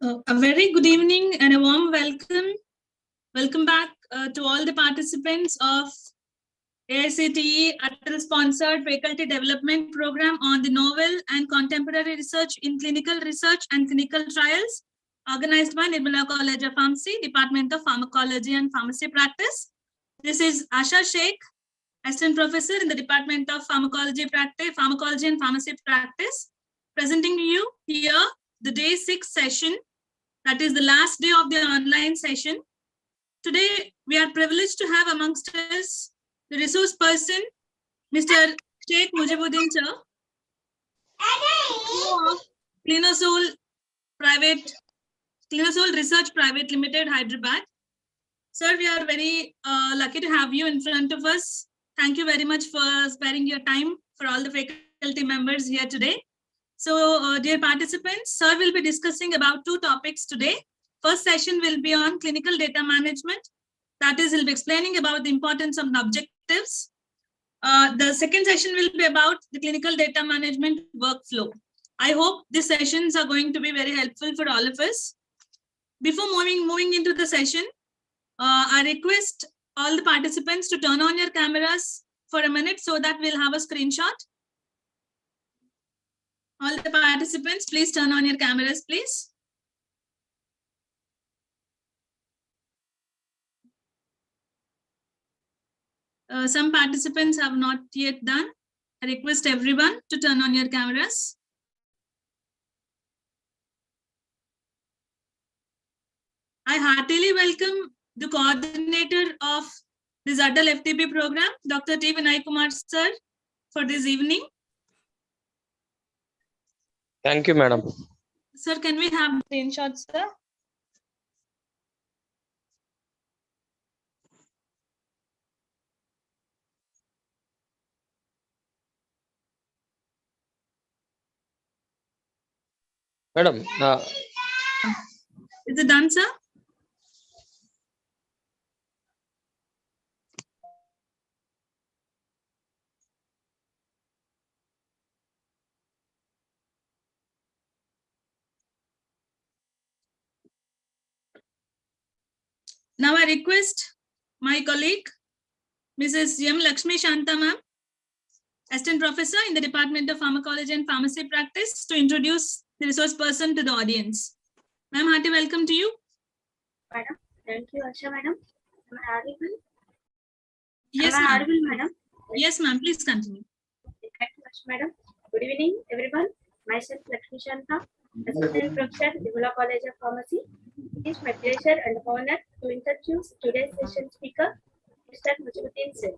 A very good evening and a warm welcome. Welcome back to all the participants of AICTE ATAL sponsored faculty development program on the novel and contemporary research in clinical research and clinical trials, organized by Nirmala College of Pharmacy, Department of Pharmacology and Pharmacy Practice. This is Asha Sheikh, Assistant Professor in the Department of Pharmacology and Pharmacy Practice, presenting you here the day 6 session. That is the last day of the online session. Today, we are privileged to have amongst us the resource person, Mr. Sheikh Mujibuddin sir, of Clinosol Research Private Limited, Hyderabad. Sir, we are very lucky to have you in front of us. Thank you very much for sparing your time for all the faculty members here today. So, dear participants, sir will be discussing about 2 topics today. First session will be on clinical data management. That is, he'll be explaining about the importance of objectives. The second session will be about the clinical data management workflow. I hope these sessions are going to be very helpful for all of us. Before moving into the session, I request all the participants to turn on your cameras for a minute so that we'll have a screenshot. All the participants, please turn on your cameras, please. Some participants have not yet done. I request everyone to turn on your cameras. I heartily welcome the coordinator of this ATAL FDP program, Dr. T. Vinay Kumar sir, for this evening. Thank you, madam. Sir, can we have screenshots, sir? Madam, Is it done, sir? Now I request my colleague, Mrs. M. Lakshmi Shanta ma'am, Assistant Professor in the Department of Pharmacology and Pharmacy Practice, to introduce the resource person to the audience. Ma'am, hearty welcome to you. Madam, thank you, Asha madam. Am I audible? Yes, Am I ma'am. audible, madam? Yes, ma'am. Please continue. Thank you, Asha madam. Good evening, everyone. Myself, Lakshmi Shanta, Assistant Professor, Nirmala College of Pharmacy. It is my pleasure and honor to introduce today's session speaker, Mr. Mujibuddin sir.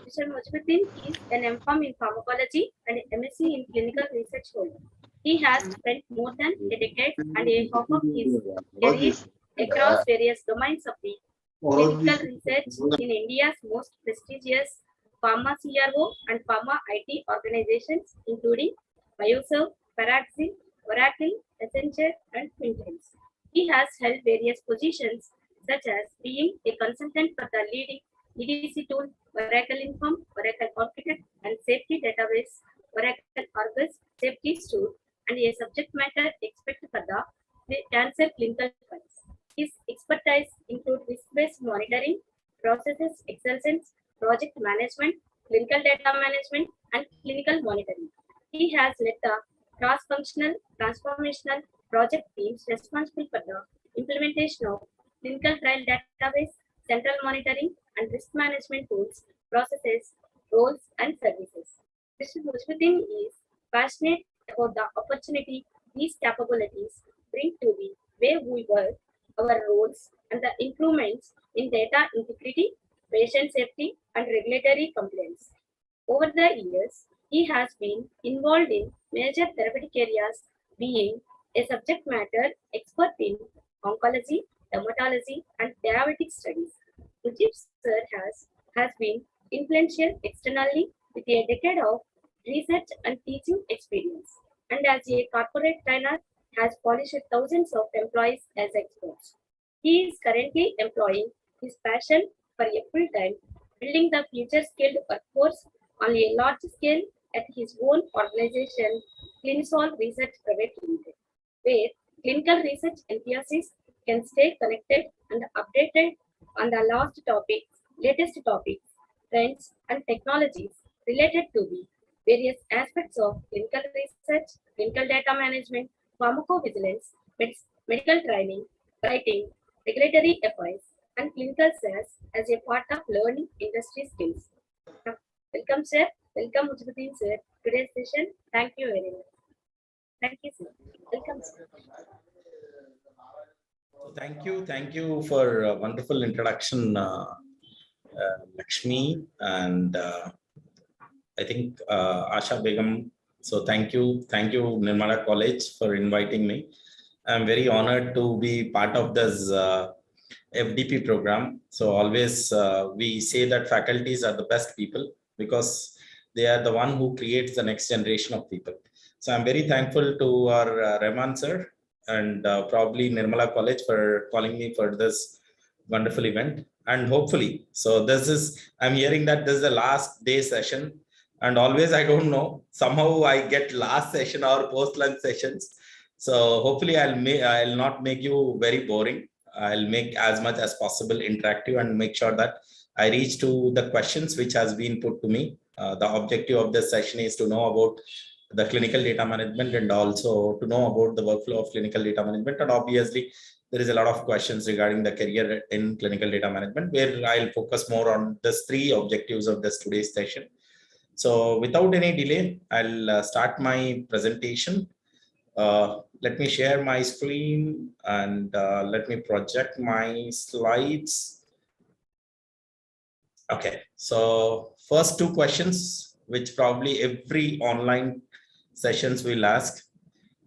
Mr. Mujibuddin is an M.Pharm in Pharmacology and MSc in Clinical Research holder. He has spent more than a decade and a half of his career across various domains of the clinical research in India's most prestigious pharma CRO and pharma IT organizations, including BioServe, Paraxin, Oracle, Accenture, and Quintiles. He has held various positions, such as being a consultant for the leading EDC tool, Oracle Inform, Oracle Architect, and Safety Database, Oracle Argus Safety Suite, and a subject matter expert for the cancer clinical trials. His expertise include risk-based monitoring, processes excellence, project management, clinical data management, and clinical monitoring. He has led the cross-functional, transformational project teams responsible for the implementation of clinical trial database, central monitoring, and risk management tools, processes, roles, and services. Mr. Mujibuddin is passionate about the opportunity these capabilities bring to the way we work, our roles, and the improvements in data integrity, patient safety, and regulatory compliance. Over the years, he has been involved in major therapeutic areas, being a subject matter expert in oncology, dermatology, and diabetic studies. Mujib sir has been influential externally with a decade of research and teaching experience, and as a corporate trainer has polished thousands of employees as experts. He is currently employing his passion for a full-time, building the future skilled workforce on a large scale at his own organization, Clinisol Research Private Limited, where Clinical research enthusiasts can stay connected and updated on the latest topics, trends, and technologies related to the various aspects of clinical research, clinical data management, pharmacovigilance, medical training, writing, regulatory affairs, and clinical science as a part of learning industry skills. Welcome, sir. Welcome, Mujruddin, sir. Today's session. Thank you very much. Thank you, sir. Welcome, sir. Thank you for a wonderful introduction, Lakshmi, and I think Asha Begum. So thank you, Nirmala College for inviting me. I'm very honored to be part of this FDP program. So always we say that faculties are the best people because they are the one who creates the next generation of people. So I'm very thankful to our Rahman sir and probably Nirmala College for calling me for this wonderful event. And hopefully, so I'm hearing that this is the last day session, and always I don't know, somehow I get last session or post lunch sessions. So hopefully I'll not make you very boring. I'll make as much as possible interactive and make sure that I reach to the questions which has been put to me. The objective of this session is to know about the clinical data management and also to know about the workflow of clinical data management. And obviously, there is a lot of questions regarding the career in clinical data management, where I'll focus more on the three objectives of this today's session. So without any delay, I'll start my presentation. Let me share my screen and let me project my slides. Okay, so first two questions, which probably every online sessions will ask.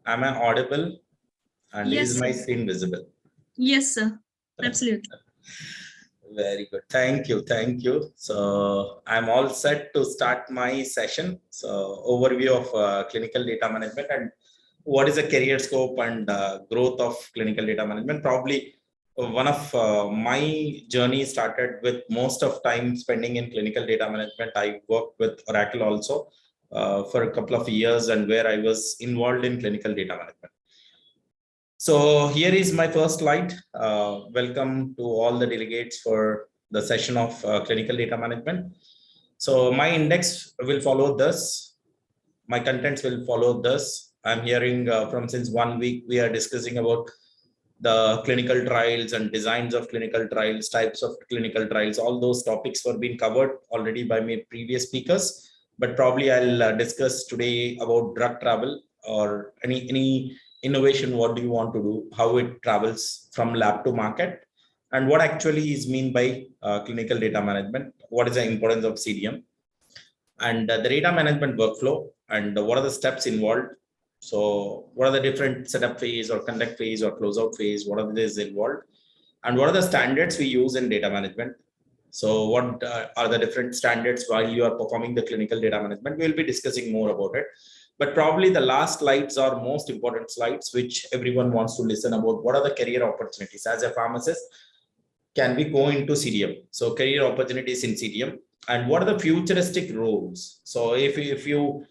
Am I audible? And Yes, is my sir. screen visible? Yes, sir. Absolutely. Very good. Thank you. So I'm all set to start my session. So overview of clinical data management and what is the career scope and growth of clinical data management. Probably one of my journey started with most of time spending in clinical data management. I worked with Oracle also for a couple of years, and where I was involved in clinical data management. So here is my first slide. Welcome to all the delegates for the session of clinical data management. So my index will follow this. My contents will follow this. I'm hearing from since 1 week, we are discussing about the clinical trials and designs of clinical trials, types of clinical trials. All those topics were being covered already by my previous speakers, but probably I'll discuss today about drug travel or any innovation. What do you want to do, how it travels from lab to market, and what actually is mean by clinical data management, what is the importance of CDM, and the data management workflow, and what are the steps involved. So what are the different setup phase or conduct phase or closeout phase, what are these involved, and what are the standards we use in data management. So what are the different standards while you are performing the clinical data management? We'll be discussing more about it. But probably the last slides are most important slides, which everyone wants to listen about. What are the career opportunities? As a pharmacist, can we go into CDM? So career opportunities in CDM, and what are the futuristic roles? So if you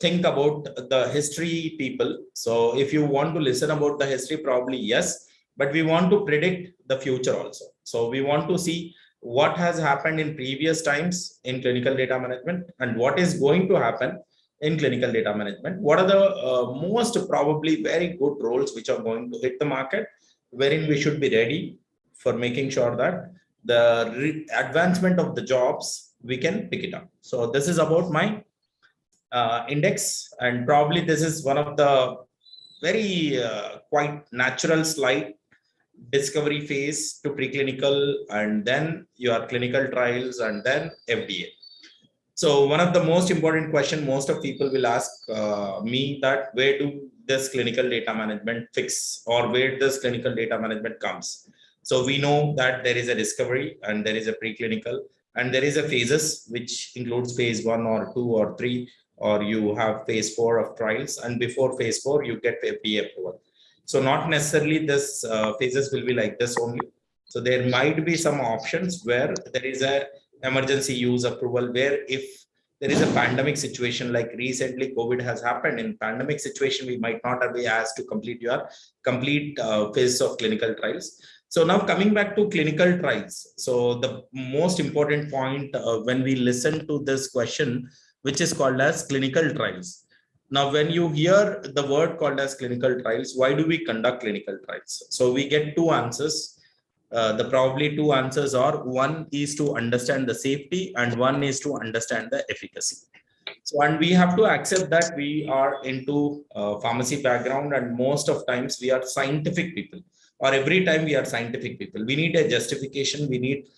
think about the history people, so if you want to listen about the history, probably yes, but we want to predict the future also. So we want to see what has happened in previous times in clinical data management and what is going to happen in clinical data management. What are the most probably very good roles which are going to hit the market, wherein we should be ready for making sure that the advancement of the jobs, we can pick it up. So this is about my index, and probably this is one of the very quite natural slide. Discovery phase to preclinical, and then your clinical trials, and then FDA. So one of the most important question most of people will ask me that where do this clinical data management fix, or where does clinical data management comes. So we know that there is a discovery and there is a preclinical and there is a phases, which includes phase 1 or 2 or 3, or you have phase 4 of trials, and before phase 4 you get FDA approval. So not necessarily this phases will be like this only. So there might be some options where there is a emergency use approval, where if there is a pandemic situation, like recently COVID has happened. In pandemic situation, we might not be asked to complete your complete phase of clinical trials. So now coming back to clinical trials. So the most important point when we listen to this question, which is called as clinical trials. Now, when you hear the word called as clinical trials, why do we conduct clinical trials? So we get two answers. The probably two answers are, one is to understand the safety and one is to understand the efficacy. So, and we have to accept that we are into pharmacy background, and most of times we are scientific people, or every time we are scientific people. We need a justification. We need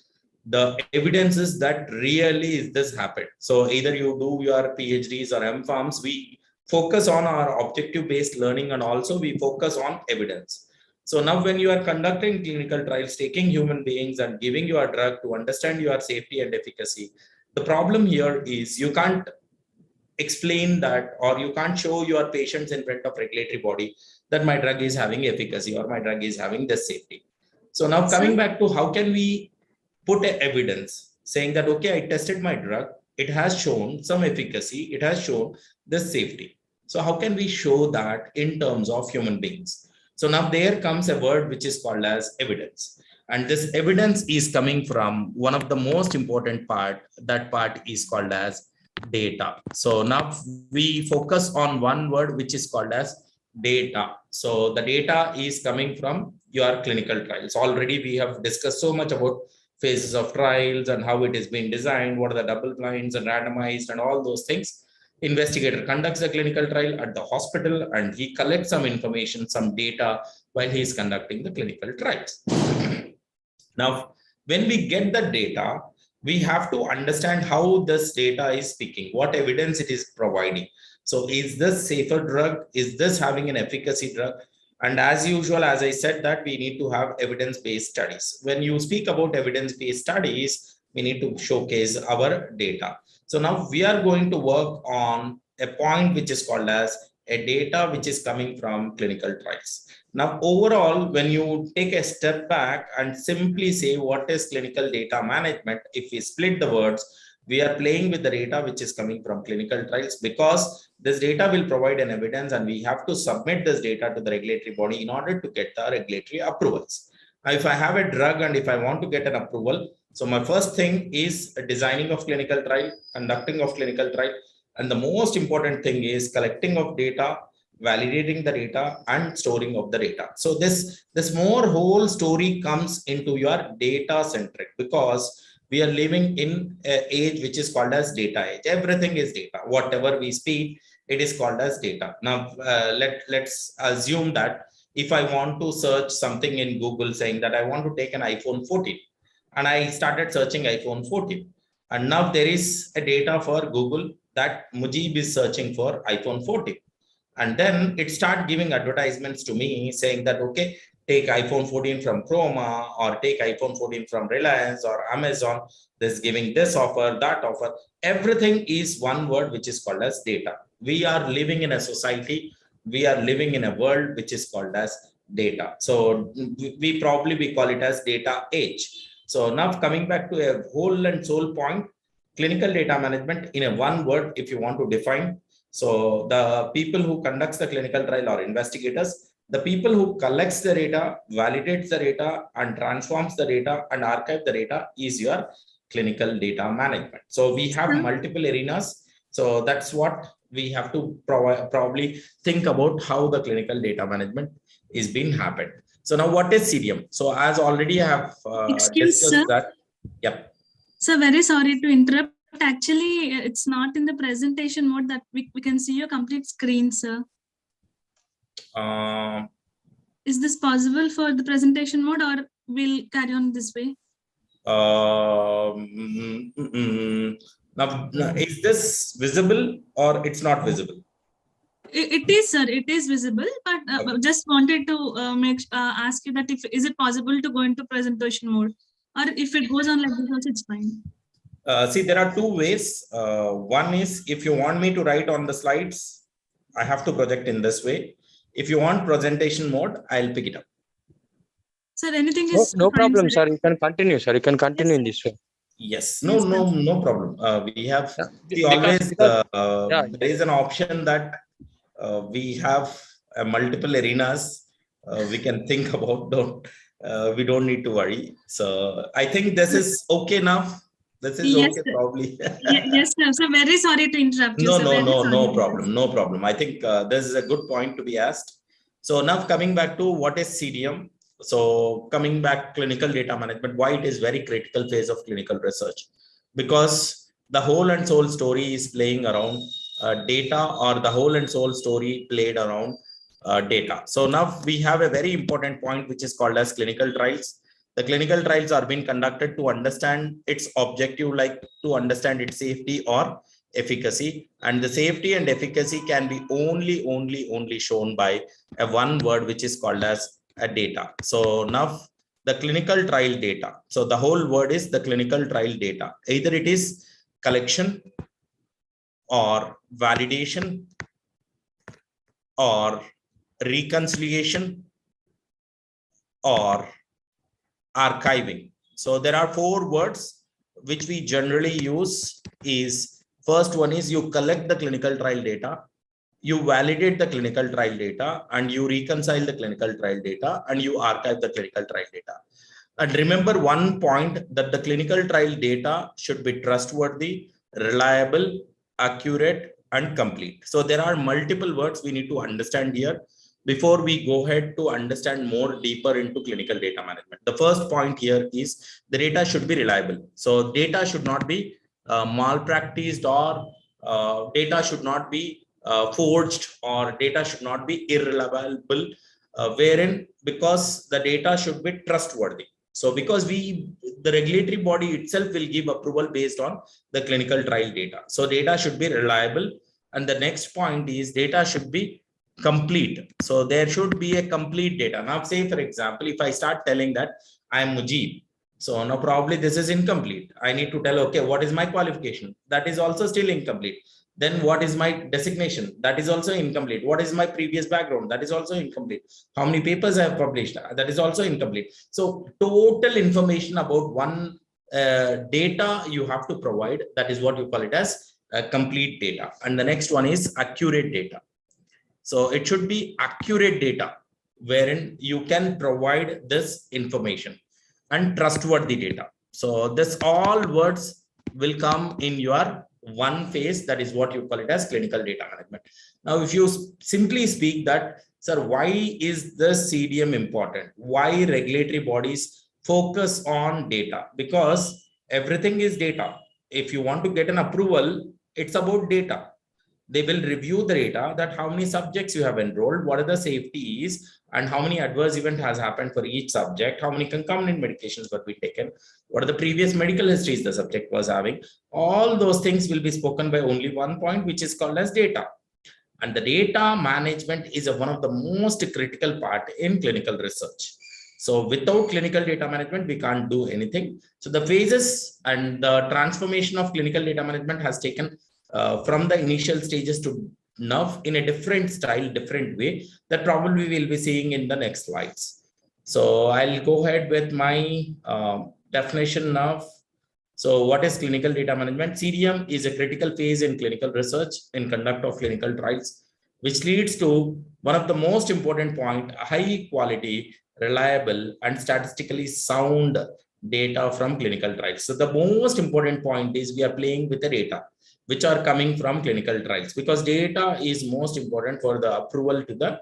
the evidences that really is this happened. So either you do your PhDs or MPharms, we focus on our objective based learning, and also we focus on evidence. So now when you are conducting clinical trials, taking human beings and giving you a drug to understand your safety and efficacy, the problem here is you can't explain that, or you can't show your patients in front of regulatory body that my drug is having efficacy or my drug is having this safety. So now coming back to how can we put evidence saying that, okay, I tested my drug, it has shown some efficacy, it has shown this safety. So how can we show that in terms of human beings? So now there comes a word which is called as evidence. And this evidence is coming from one of the most important part. That part is called as data. So now we focus on one word which is called as data. So the data is coming from your clinical trials. Already we have discussed so much about phases of trials and how it is being designed, what are the double blinds and randomized and all those things. Investigator conducts a clinical trial at the hospital and he collects some information, some data while he is conducting the clinical trials. Now, when we get the data, we have to understand how this data is speaking, what evidence it is providing. So is this safer drug? Is this having an efficacy drug? And as usual, as I said, that we need to have evidence-based studies. When you speak about evidence-based studies, we need to showcase our data. So now we are going to work on a point which is called as a data which is coming from clinical trials. Now, overall, when you take a step back and simply say what is clinical data management, if we split the words, we are playing with the data which is coming from clinical trials, because this data will provide an evidence and we have to submit this data to the regulatory body in order to get the regulatory approvals. Now, if I have a drug and if I want to get an approval, so my first thing is designing of clinical trial, conducting of clinical trial, and the most important thing is collecting of data, validating the data, and storing of the data. So this more whole story comes into your data centric, because we are living in an age which is called as data age. Everything is data. Whatever we speak, it is called as data. Now, let's assume that if I want to search something in Google saying that I want to take an iPhone 14, and I started searching iPhone 14, and now there is a data for Google that Mujib is searching for iPhone 14. And then it starts giving advertisements to me saying that, okay, take iPhone 14 from Chroma, or take iPhone 14 from Reliance or Amazon. This giving this offer, that offer. Everything is one word which is called as data. We are living in a society. We are living in a world which is called as data. So we call it as data age. So now coming back to a whole and sole point, clinical data management in a one word, if you want to define. So the people who conducts the clinical trial are investigators. The people who collects the data, validates the data, and transforms the data and archive the data is your clinical data management. So we have multiple arenas. So that's what we have to probably think about how the clinical data management is being happened. So now what is CDM? So as already I have discussed that. Yep. So very sorry to interrupt. Actually, it's not in the presentation mode that we can see your complete screen, sir. Is this possible for the presentation mode, or we'll carry on this way? Now, is this visible or it's not visible? It is, sir. It is visible, but Okay. just wanted to ask you that is it possible to go into presentation mode, or if it goes on like this also, it's fine. See, there are two ways. One is, if you want me to write on the slides, I have to project in this way. If you want presentation mode, I'll pick it up. Sir, anything is No fine, problem, sir. sir. You can continue, sir. You can continue in this way. Yes, no problem. We have, see, Because, always yeah, there is an option that we have multiple arenas we can think about. We don't need to worry. So I think this is okay now. This is Yes, okay, sir. probably. Yes, sir. So very sorry to interrupt you, No, sir. Very sorry. no problem. No problem. I think this is a good point to be asked. So now coming back to what is CDM. So coming back, clinical data management, why it is very critical phase of clinical research, because the whole and soul story is playing around data, or the whole and soul story played around data. So now we have a very important point, which is called as clinical trials. The clinical trials are being conducted to understand its objective, like to understand its safety or efficacy, and the safety and efficacy can be only shown by a one word, which is called as a data. So now the clinical trial data, so the whole word is the clinical trial data. Either it is collection or validation or reconciliation or archiving. So there are four words which we generally use. Is first one is you collect the clinical trial data, you validate the clinical trial data, and you reconcile the clinical trial data, and you archive the clinical trial data. And remember one point, that the clinical trial data should be trustworthy, reliable, accurate, and complete. So there are multiple words we need to understand here before we go ahead to understand more deeper into clinical data management. The first point here is the data should be reliable. So data should not be malpracticed, or data should not be forged, or data should not be irreliable, wherein, because the data should be trustworthy. So because the regulatory body itself will give approval based on the clinical trial data. So data should be reliable. And the next point is data should be complete. So there should be a complete data. Now, say, for example, if I start telling that I am Mujib, so now probably this is incomplete. I need to tell, okay, what is my qualification? That is also still incomplete. Then what is my designation? That is also incomplete. What is my previous background? That is also incomplete. How many papers I have published? That is also incomplete. So total information about one data you have to provide. That is what you call it as complete data. And the next one is accurate data. So it should be accurate data, wherein you can provide this information, and trustworthy data. So this all words will come in your one phase. That is what you call it as clinical data management. Now, if you simply speak that, sir, why is the CDM important? Why regulatory bodies focus on data? Because everything is data. If you want to get an approval, it's about data. They will review the data, that how many subjects you have enrolled, what are the safeties, and how many adverse event has happened for each subject, how many concomitant medications were be taken, what are the previous medical histories the subject was having. All those things will be spoken by only one point, which is called as data. And the data management is one of the most critical part in clinical research. So without clinical data management, we can't do anything. So the phases and the transformation of clinical data management has taken from the initial stages to now in a different style, different way, that probably we'll be seeing in the next slides. So I'll go ahead with my definition now. So what is clinical data management? CDM is a critical phase in clinical research in conduct of clinical trials, which leads to one of the most important point, high quality, reliable, and statistically sound data from clinical trials. So the most important point is we are playing with the data which are coming from clinical trials, because data is most important for the approval to the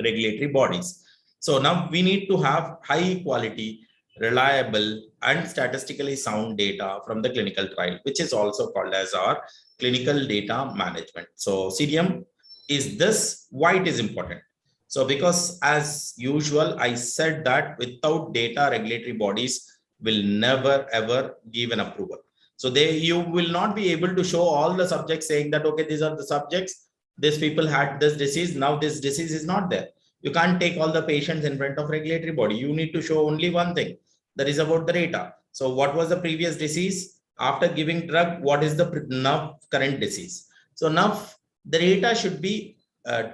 regulatory bodies. So now we need to have high quality, reliable, and statistically sound data from the clinical trial, which is also called as our clinical data management. So CDM is this, why it is important. So because as usual, I said that without data, regulatory bodies will never ever give an approval. So you will not be able to show all the subjects saying that, okay, these are the subjects, these people had this disease, now this disease is not there. You can't take all the patients in front of regulatory body. You need to show only one thing, that is about the data. So what was the previous disease? After giving drug, what is the now current disease? So now the data should be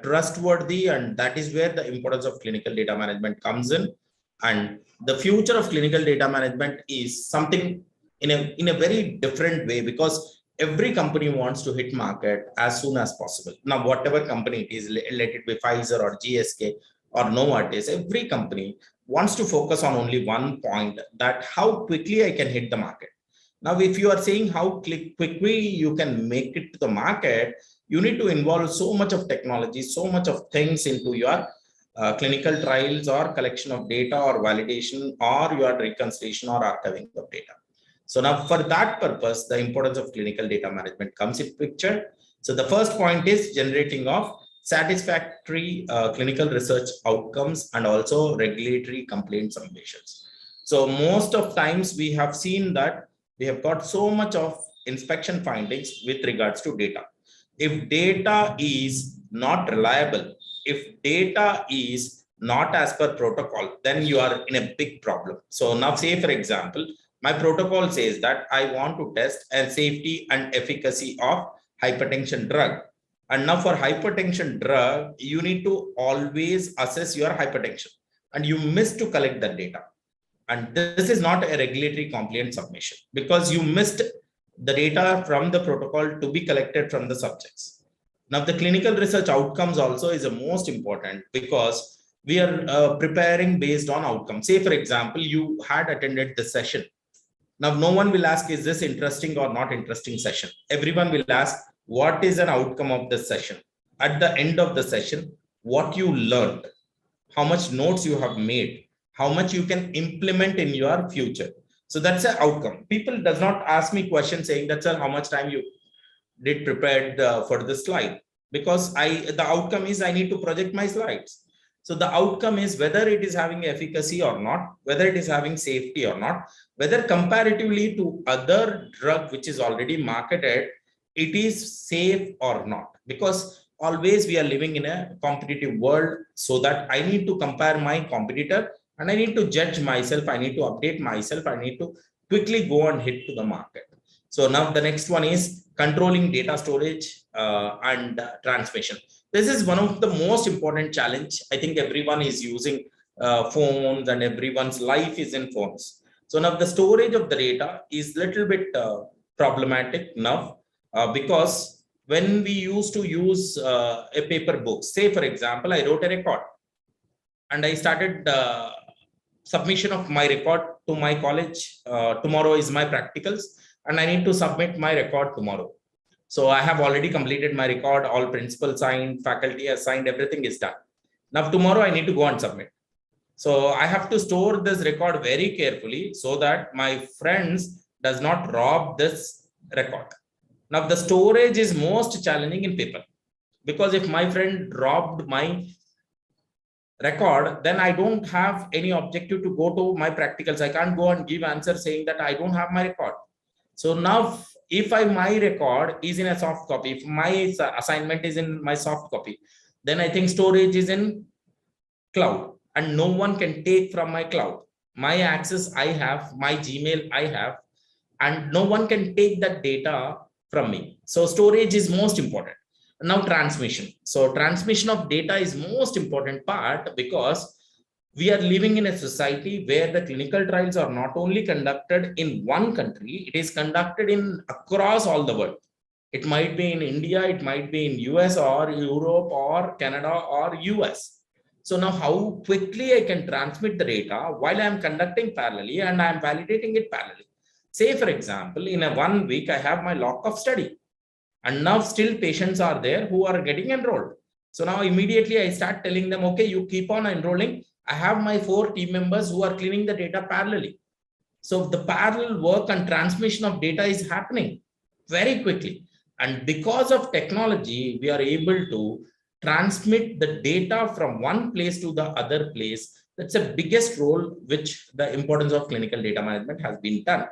trustworthy, and that is where the importance of clinical data management comes in. And the future of clinical data management is something in a very different way, because every company wants to hit market as soon as possible. Now, whatever company it is, let it be Pfizer or GSK or Novartis, every company wants to focus on only one point, that how quickly I can hit the market. Now, if you are saying how quickly you can make it to the market, you need to involve so much of technology, so much of things into your clinical trials or collection of data or validation or your reconciliation or archiving of data. So now for that purpose, the importance of clinical data management comes in picture. So the first point is generating of satisfactory clinical research outcomes and also regulatory complaint submissions. So most of times we have seen that we have got so much of inspection findings with regards to data. If data is not reliable, if data is not as per protocol, then you are in a big problem. So now say, for example, my protocol says that I want to test a safety and efficacy of hypertension drug. And now for hypertension drug, you need to always assess your hypertension, and you miss to collect that data. And this is not a regulatory compliant submission, because you missed the data from the protocol to be collected from the subjects. Now, the clinical research outcomes also is the most important, because we are preparing based on outcomes. Say, for example, you had attended the session. Now, no one will ask, is this interesting or not interesting session? Everyone will ask, what is an outcome of the session? At the end of the session, what you learned, how much notes you have made, how much you can implement in your future. So that's an outcome. People does not ask me questions saying that, sir, how much time you did prepared for the slide, because the outcome is I need to project my slides. So the outcome is whether it is having efficacy or not, whether it is having safety or not, whether comparatively to other drug which is already marketed, it is safe or not. Because always we are living in a competitive world, so that I need to compare my competitor and I need to judge myself, I need to update myself, I need to quickly go and hit to the market. So now the next one is controlling data storage and transmission. This is one of the most important challenge. I think everyone is using phones and everyone's life is in phones. So now the storage of the data is little bit problematic now, because when we used to use a paper book, say for example, I wrote a record and I started submission of my record to my college. Tomorrow is my practicals and I need to submit my record tomorrow. So I have already completed my record, all principal signed, faculty has signed, everything is done. Now tomorrow I need to go and submit. So I have to store this record very carefully so that my friends does not rob this record. Now the storage is most challenging in paper, because if my friend robbed my record, then I don't have any objective to go to my practicals. I can't go and give answer saying that I don't have my record. So now if my record is in a soft copy, if my assignment is in my soft copy, then I think storage is in cloud and no one can take from my cloud. My access I have, my Gmail I have, and no one can take that data from me. So storage is most important. Now transmission. So transmission of data is most important part, because we are living in a society where the clinical trials are not only conducted in one country, it is conducted in across all the world. It might be in India, it might be in US or Europe or Canada or US. So now how quickly I can transmit the data while I am conducting parallelly and I am validating it parallelly. Say for example, in a 1 week, I have my lock of study. And now still patients are there who are getting enrolled. So now immediately I start telling them, okay, you keep on enrolling. I have my 4 team members who are cleaning the data parallelly. So the parallel work and transmission of data is happening very quickly. And because of technology, we are able to transmit the data from one place to the other place. That's the biggest role which the importance of clinical data management has been done.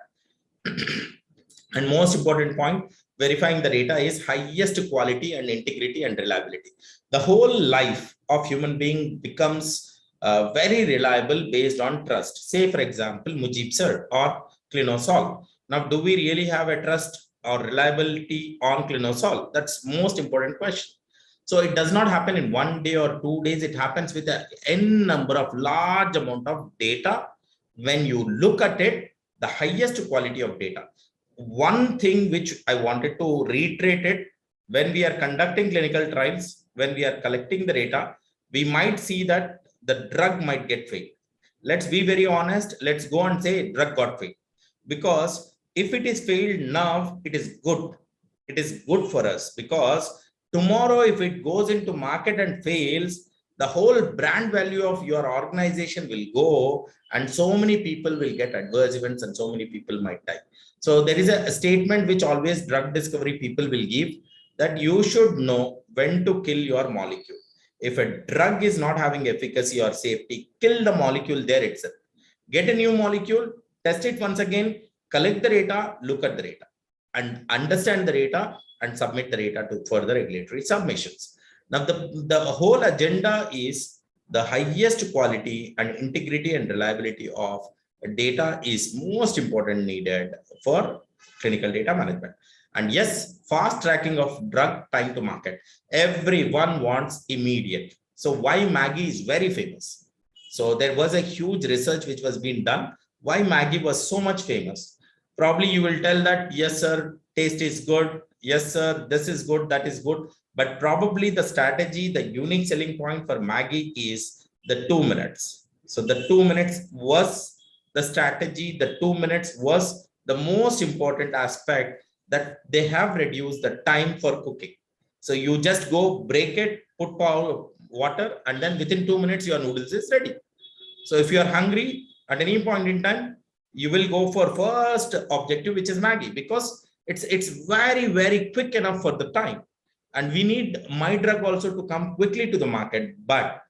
And most important point, verifying the data is highest quality and integrity and reliability. The whole life of human being becomes very reliable based on trust. Say, for example, Mujib sir or Clinosol. Now, do we really have a trust or reliability on Clinosol? That's most important question. So it does not happen in 1 day or 2 days. It happens with an n number of large amount of data. When you look at it, the highest quality of data. One thing which I wanted to reiterate it, when we are conducting clinical trials, when we are collecting the data, we might see that the drug might get failed. Let's be very honest. Let's go and say drug got failed. Because if it is failed now, it is good. It is good for us, because tomorrow if it goes into market and fails, the whole brand value of your organization will go, and so many people will get adverse events and so many people might die. So there is a statement which always drug discovery people will give, that you should know when to kill your molecule. If a drug is not having efficacy or safety, kill the molecule there itself. Get a new molecule, test it once again, collect the data, look at the data, and understand the data and submit the data to further regulatory submissions. Now, the whole agenda is the highest quality and integrity and reliability of data is most important needed for clinical data management. And yes, fast tracking of drug time to market. Everyone wants immediate. So why Maggie is very famous. So there was a huge research which was being done. Why Maggie was so much famous. Probably you will tell that, yes, sir, taste is good. Yes, sir, this is good, that is good. But probably the strategy, the unique selling point for Maggie is the 2 minutes. So the 2 minutes was the strategy. The 2 minutes was the most important aspect, that they have reduced the time for cooking. So you just go break it, put water, and then within 2 minutes, your noodles is ready. So if you are hungry at any point in time, you will go for first objective, which is Maggie, because it's very, very quick enough for the time. And we need my drug also to come quickly to the market. But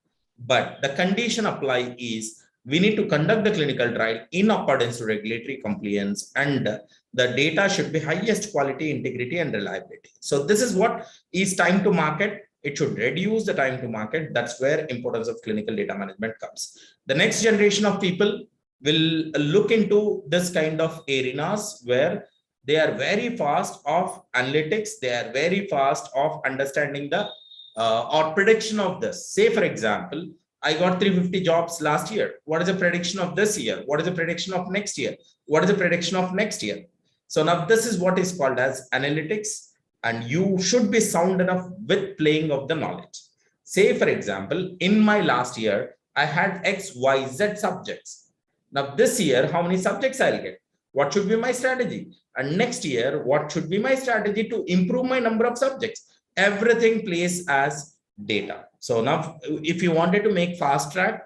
the condition apply is we need to conduct the clinical trial in accordance to regulatory compliance, and the data should be highest quality, integrity, and reliability. So this is what is time to market. It should reduce the time to market. That's where importance of clinical data management comes. The next generation of people will look into this kind of arenas where they are very fast of analytics. They are very fast of understanding the or prediction of this. Say, for example, I got 350 jobs last year. What is the prediction of this year? What is the prediction of next year? What is the prediction of next year? So now this is what is called as analytics, and you should be sound enough with playing of the knowledge. Say, for example, in my last year, I had X, Y, Z subjects. Now this year, how many subjects I'll get? What should be my strategy? And next year, what should be my strategy to improve my number of subjects? Everything plays as data. So now, if you wanted to make fast track,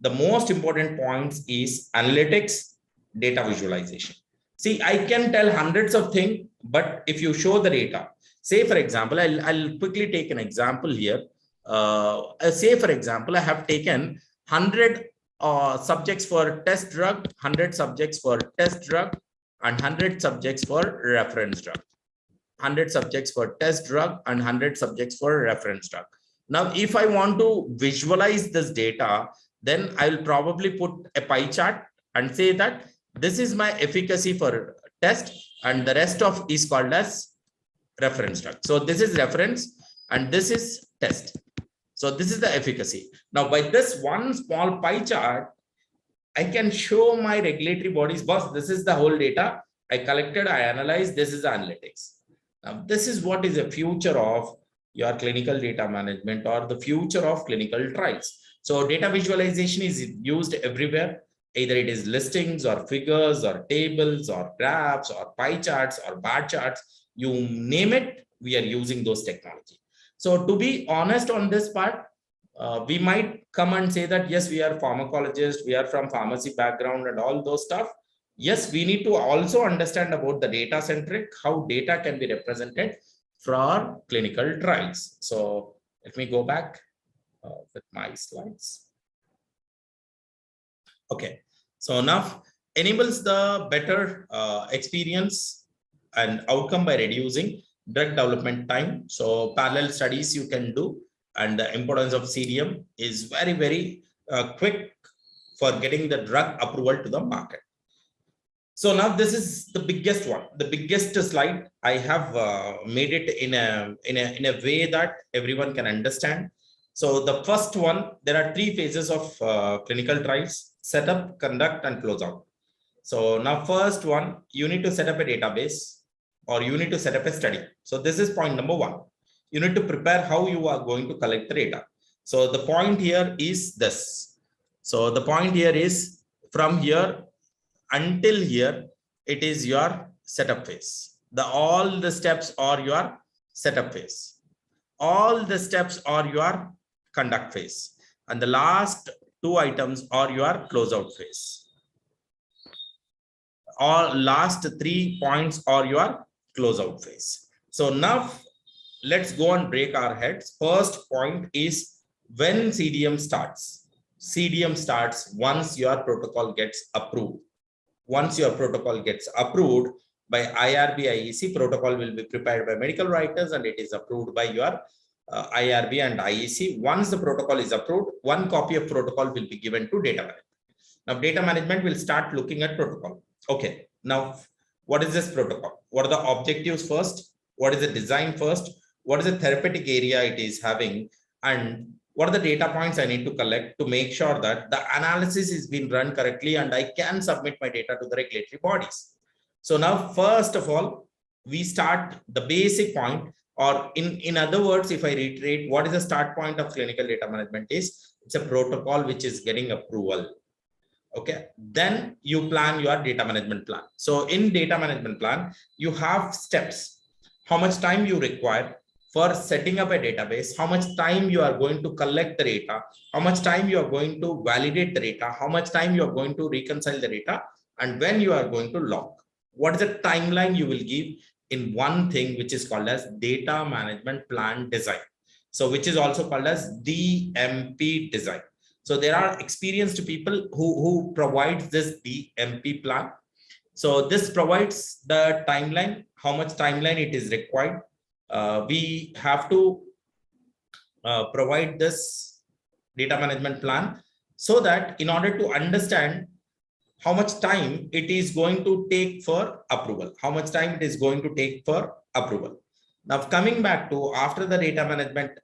the most important points is analytics, data visualization. See, I can tell hundreds of things, but if you show the data, say, for example, I'll quickly take an example here. Say, for example, I have taken 100 subjects for test drug, 100 subjects for test drug, and 100 subjects for reference drug. 100 subjects for test drug and 100 subjects for reference drug. Now, if I want to visualize this data, then I will probably put a pie chart and say that this is my efficacy for test, and the rest of is called as reference drug. So this is reference and this is test. So this is the efficacy. Now, by this one small pie chart, I can show my regulatory bodies, boss, this is the whole data I collected, I analyzed, this is the analytics. Now, this is what is the future of your clinical data management or the future of clinical trials. So data visualization is used everywhere. Either it is listings or figures or tables or graphs or pie charts or bar charts, you name it, we are using those technology. So to be honest on this part, we might come and say that, yes, we are pharmacologists, we are from pharmacy background and all those stuff. Yes, we need to also understand about the data centric, how data can be represented for clinical trials. So let me go back with my slides. Okay, so now enables the better experience and outcome by reducing drug development time. So parallel studies you can do, and the importance of CDM is very, very quick for getting the drug approval to the market. So now this is the biggest one, the biggest slide. I have made it in a way that everyone can understand. So the first one, there are 3 phases of clinical trials: setup, conduct, and close out. So now first one, you need to set up a database or you need to set up a study. So this is point number one. You need to prepare how you are going to collect the data. So the point here is this. So the point here is from here until here, it is your setup phase. All the steps are your setup phase. All the steps are your conduct phase. And the last two items are your closeout phase. All last 3 points are your closeout phase. So now let's go and break our heads. First point is when CDM starts. CDM starts once your protocol gets approved. Once your protocol gets approved by IRB IEC, protocol will be prepared by medical writers and it is approved by your IRB and IEC. Once the protocol is approved, one copy of protocol will be given to data management. Now data management will start looking at protocol. Okay, now what is this protocol? What are the objectives first? What is the design first? What is the therapeutic area it is having? And what are the data points I need to collect to make sure that the analysis is being run correctly and I can submit my data to the regulatory bodies. So now, first of all, we start the basic point, or in other words, if I reiterate, what is the start point of clinical data management is, it's a protocol which is getting approval. Okay, then you plan your data management plan. So in data management plan, you have steps, how much time you require for setting up a database, how much time you are going to collect the data, how much time you are going to validate the data, how much time you are going to reconcile the data, and when you are going to log. What is the timeline you will give in one thing which is called as data management plan design. So which is also called as DMP design. So there are experienced people who provides this DMP plan. So this provides the timeline, how much timeline it is required. We have to provide this data management plan so that in order to understand how much time it is going to take for approval, how much time it is going to take for approval. Now coming back to after the data management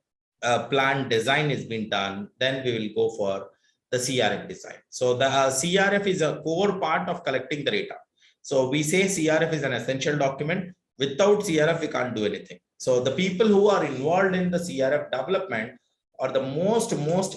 plan design has been done, then we will go for the CRF design. So the CRF is a core part of collecting the data. So we say CRF is an essential document. Without CRF, we can't do anything. So the people who are involved in the CRF development are the most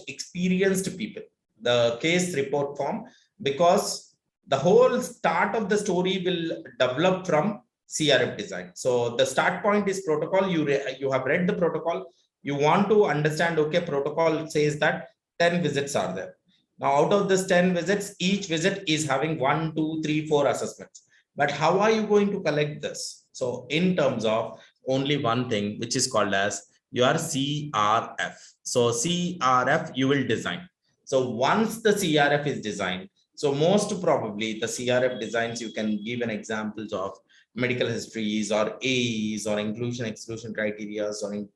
experienced people. The case report form, because the whole start of the story will develop from CRF design. So the start point is protocol. You have read the protocol. You want to understand, okay, protocol says that 10 visits are there. Now, out of this 10 visits, each visit is having 1, 2, 3, 4 assessments. But how are you going to collect this? So in terms of only one thing, which is called as your CRF. So CRF you will design. So once the CRF is designed, so most probably the CRF designs, you can give an examples of medical histories or AEs or inclusion exclusion criteria or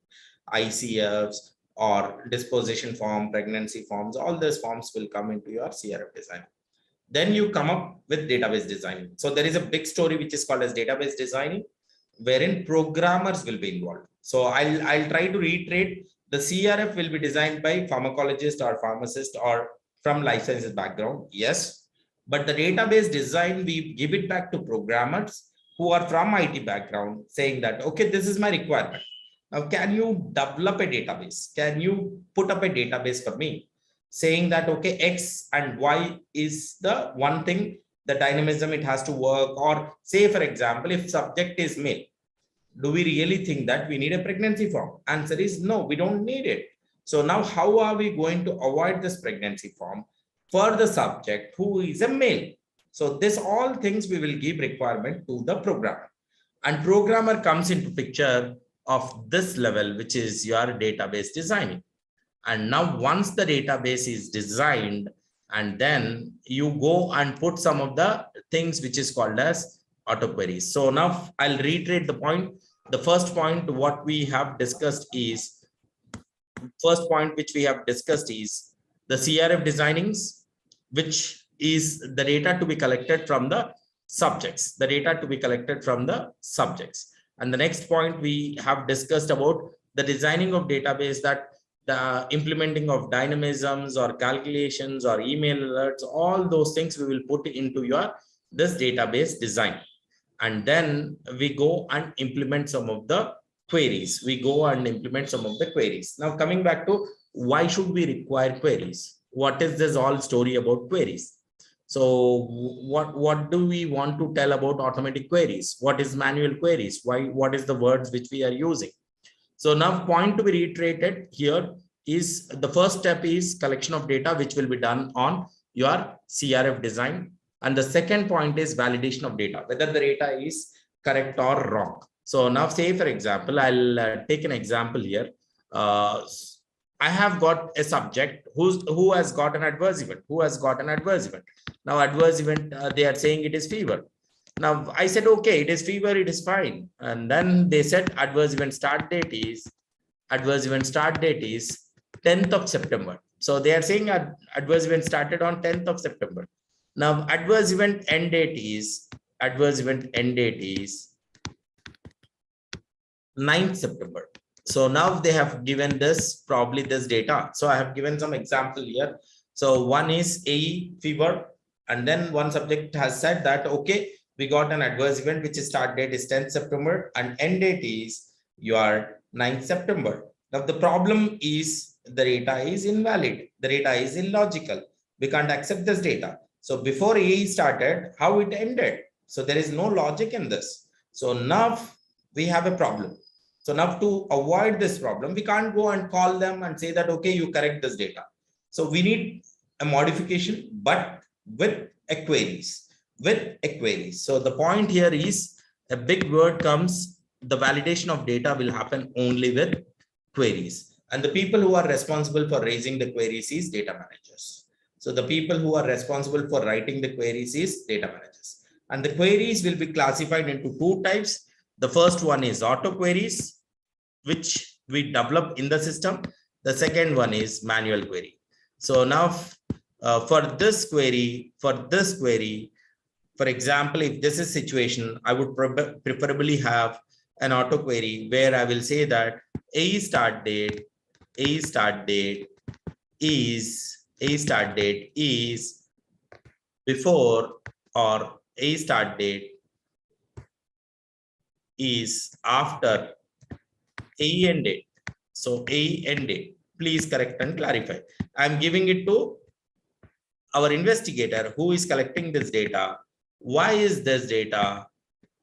ICFs or disposition form, pregnancy forms, all those forms will come into your CRF design. Then you come up with database design. So there is a big story which is called as database designing, wherein programmers will be involved. So I'll try to reiterate, the CRF will be designed by pharmacologist or pharmacist or from life sciences background. Yes, but the database design, we give it back to programmers who are from IT background, saying that, okay, this is my requirement. Now, can you develop a database? Can you put up a database for me? Saying that, okay, X and Y is the one thing, the dynamism it has to work. Or say, for example, if subject is male, do we really think that we need a pregnancy form? Answer is no, we don't need it. So now how are we going to avoid this pregnancy form for the subject who is a male? So this all things we will give requirement to the programmer, and programmer comes into picture of this level, which is your database designing. And now once the database is designed, and then you go and put some of the things which is called as auto queries. So now I'll reiterate the point. The first point what we have discussed is, first point which we have discussed is the CRF designings, which is the data to be collected from the subjects, the data to be collected from the subjects. And the next point we have discussed about the designing of database, that the implementing of dynamisms or calculations or email alerts, all those things we will put into your this database design. And then we go and implement some of the queries. Now coming back to why should we require queries? What is this all story about queries? So what do we want to tell about automatic queries? What is manual queries? What is the words which we are using? So now point to be reiterated here is the first step is collection of data, which will be done on your CRF design. And the second point is validation of data, whether the data is correct or wrong. So now say, for example, I'll take an example here. I have got a subject who has got an adverse event, Now adverse event, they are saying it is fever. Now I said, okay, it is fever, it is fine. And then they said adverse event start date is 10th of September. So they are saying adverse event started on 10th of September. Now adverse event end date is 9th September. So now they have given this probably this data. So I have given some example here. So one is AE fever, and then one subject has said that okay, we got an adverse event which is start date is 10th September and end date is your 9th September. Now the problem is the data is invalid, the data is illogical. We can't accept this data. So before AE started, how it ended? So there is no logic in this. So now we have a problem. So now to avoid this problem, we can't go and call them and say that, okay, you correct this data. So we need a modification, but with a queries. So the point here is a big word comes, the validation of data will happen only with queries. And the people who are responsible for raising the queries is data managers. So the people who are responsible for writing the queries is data managers. And the queries will be classified into two types. The first one is auto queries, which we develop in the system. The second one is manual query. So now for this query, for example, if this is situation, I would preferably have an auto query where I will say that AE start date is before, or AE start date is after AE end date. So AE end date, please correct and clarify. I'm giving it to our investigator who is collecting this data. Why is this data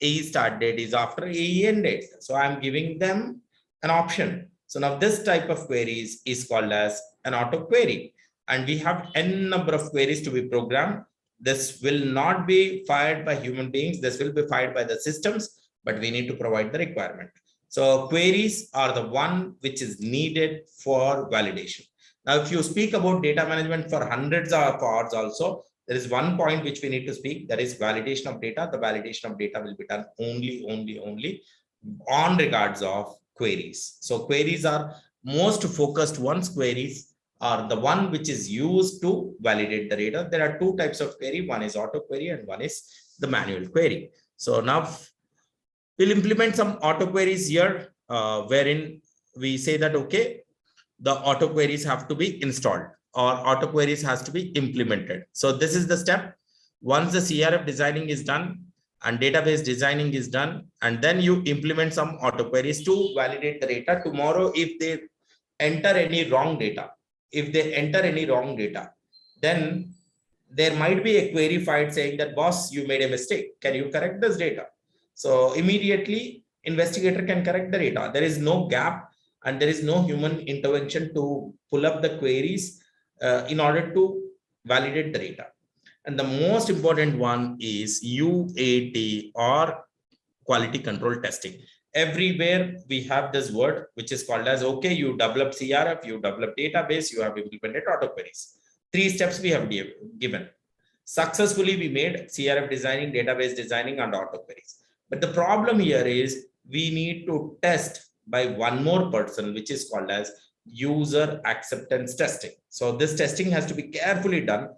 AE start date is after AE end date? So I'm giving them an option. So now this type of queries is called as an auto query. And we have n number of queries to be programmed. This will not be fired by human beings. This will be fired by the systems, but we need to provide the requirement. So queries are the one which is needed for validation. Now, if you speak about data management for hundreds of hours also, there is one point which we need to speak, that is validation of data. The validation of data will be done only on regards of queries. So queries are most focused ones. Queries are the one which is used to validate the data. There are two types of query. One is auto query and one is the manual query. So now we'll implement some auto queries here, wherein we say that, okay, the auto queries have to be installed or auto queries has to be implemented. So this is the step. Once the CRF designing is done and database designing is done, and then you implement some auto queries to validate the data. Tomorrow, if they enter any wrong data, then there might be a query filed saying that, boss, you made a mistake. Can you correct this data? So immediately investigator can correct the data. There is no gap and there is no human intervention to pull up the queries in order to validate the data. And the most important one is UAT, or quality control testing. Everywhere we have this word which is called as, okay, you develop CRF, you develop database, you have implemented auto queries. 3 steps we have given. Successfully we made CRF designing, database designing, and auto queries. But the problem here is we need to test by one more person, which is called as user acceptance testing. So this testing has to be carefully done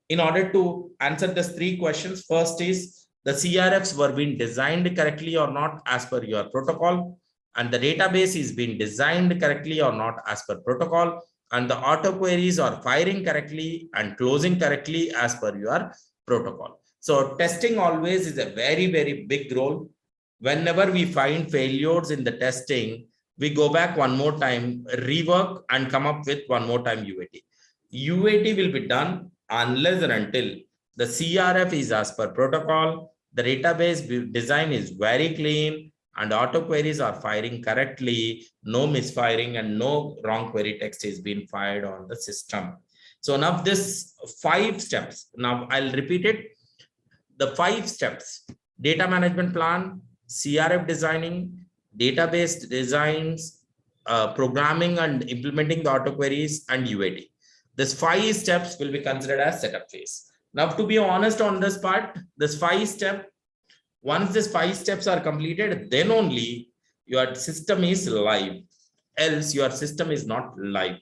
in order to answer these 3 questions. First is the CRFs were being designed correctly or not as per your protocol, and the database is being designed correctly or not as per protocol, and the auto queries are firing correctly and closing correctly as per your protocol. So testing always is a very, very big role. Whenever we find failures in the testing, we go back one more time, rework and come up with one more time UAT. UAT will be done unless and until the CRF is as per protocol, the database design is very clean, and auto queries are firing correctly, no misfiring and no wrong query text is being fired on the system. So now this 5 steps, now I'll repeat it. The 5 steps: data management plan, CRF designing, database designs, programming and implementing the auto queries, and UAT. This 5 steps will be considered as setup phase. Now, to be honest on this part, this 5 step, once these 5 steps are completed, then only your system is live. Else your system is not live.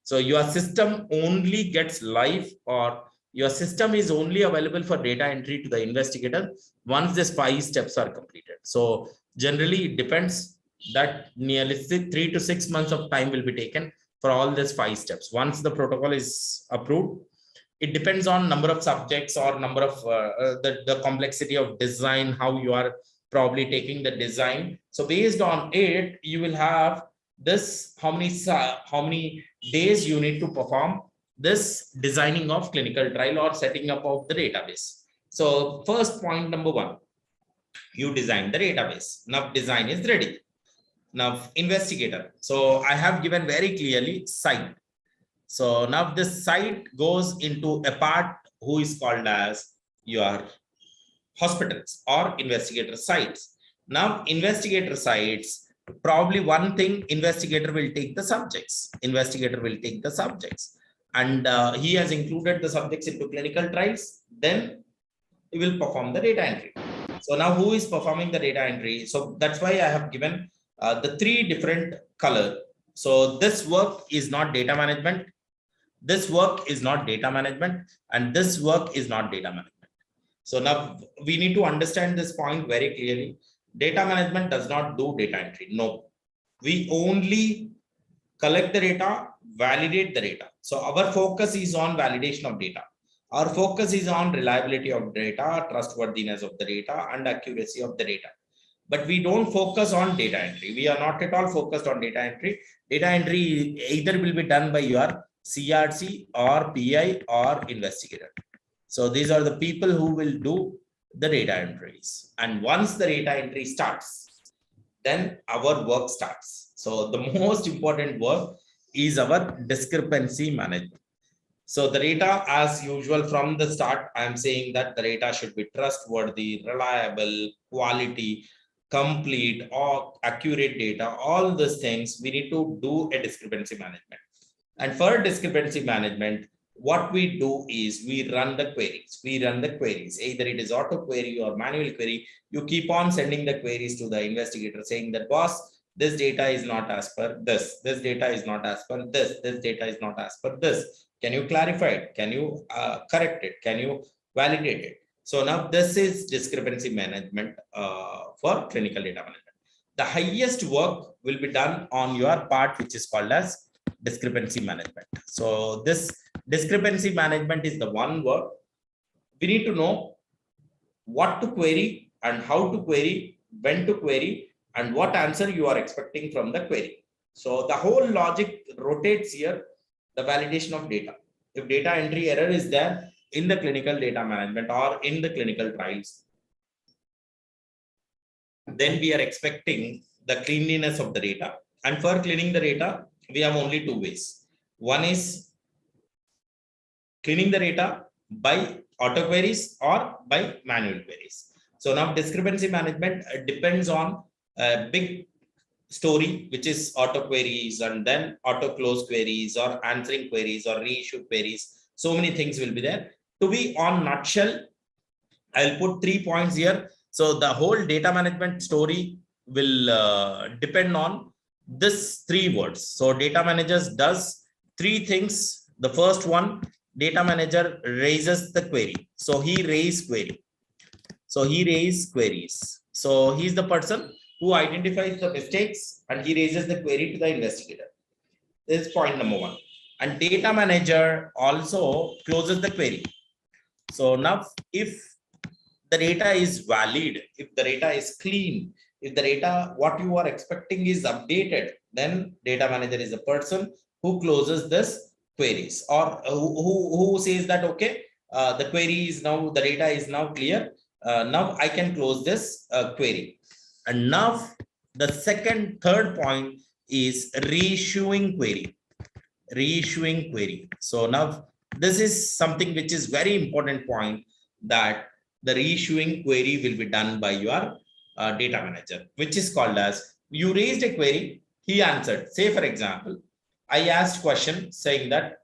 So your system only gets live, or your system is only available for data entry to the investigator once these 5 steps are completed. So generally it depends that nearly 3 to 6 months of time will be taken for all these 5 steps. Once the protocol is approved, it depends on number of subjects or number of the complexity of design, how you are probably taking the design. So based on it, you will have this, how many days you need to perform this designing of clinical trial or setting up of the database. So first point number 1, you design the database. Now design is ready. Now investigator. So I have given very clearly site. So now this site goes into a part who is called as your hospitals or investigator sites. Now investigator sites, probably one thing, investigator will take the subjects. Investigator will take the subjects. And he has included the subjects into clinical trials. Then he will perform the data entry. So now who is performing the data entry? So that's why I have given the 3 different color. So this work is not data management. This work is not data management, and this work is not data management. So now we need to understand this point very clearly. Data management does not do data entry. No, we only collect the data, validate the data. So our focus is on validation of data. Our focus is on reliability of data, trustworthiness of the data, and accuracy of the data. But we don't focus on data entry. We are not at all focused on data entry. Data entry either will be done by your CRC or PI or investigator. So these are the people who will do the data entries. And once the data entry starts, then our work starts. So the most important work is our discrepancy management. So the data, as usual from the start, I am saying that the data should be trustworthy, reliable, quality, complete or accurate data. All these things we need to do a discrepancy management. And for discrepancy management, what we do is we run the queries. Either it is auto query or manual query. You keep on sending the queries to the investigator saying that, boss, this data is not as per this. This data is not as per this. This data is not as per this. Can you clarify it? Can you correct it? Can you validate it? So now this is discrepancy management for clinical data management. The highest work will be done on your part, which is called as discrepancy management. So this discrepancy management is the one work. We need to know what to query and how to query, when to query, and what answer you are expecting from the query. So the whole logic rotates here, the validation of data. If data entry error is there in the clinical data management or in the clinical trials, then we are expecting the cleanliness of the data. And for cleaning the data, we have only 2 ways. One is cleaning the data by auto queries or by manual queries. So now discrepancy management depends on a big story, which is auto queries and then auto close queries or answering queries or reissue queries. So many things will be there. To be on nutshell, I'll put 3 points here. So the whole data management story will depend on this 3 words. So data managers does 3 things. The first one, data manager raises the query. So he raises query. So he raises queries. So he's the person who identifies the mistakes and he raises the query to the investigator. This is point number 1. And data manager also closes the query. So now if the data is valid, if the data is clean, if the data, what you are expecting is updated, then data manager is a person who closes this queries, or who says that, okay, the query is now, the data is now clear. Now I can close this query. And now the third point is reissuing query. Reissuing query. So now this is something which is very important point, that the reissuing query will be done by your data manager, which is called as, you raised a query, he answered. Say for example, I asked question saying that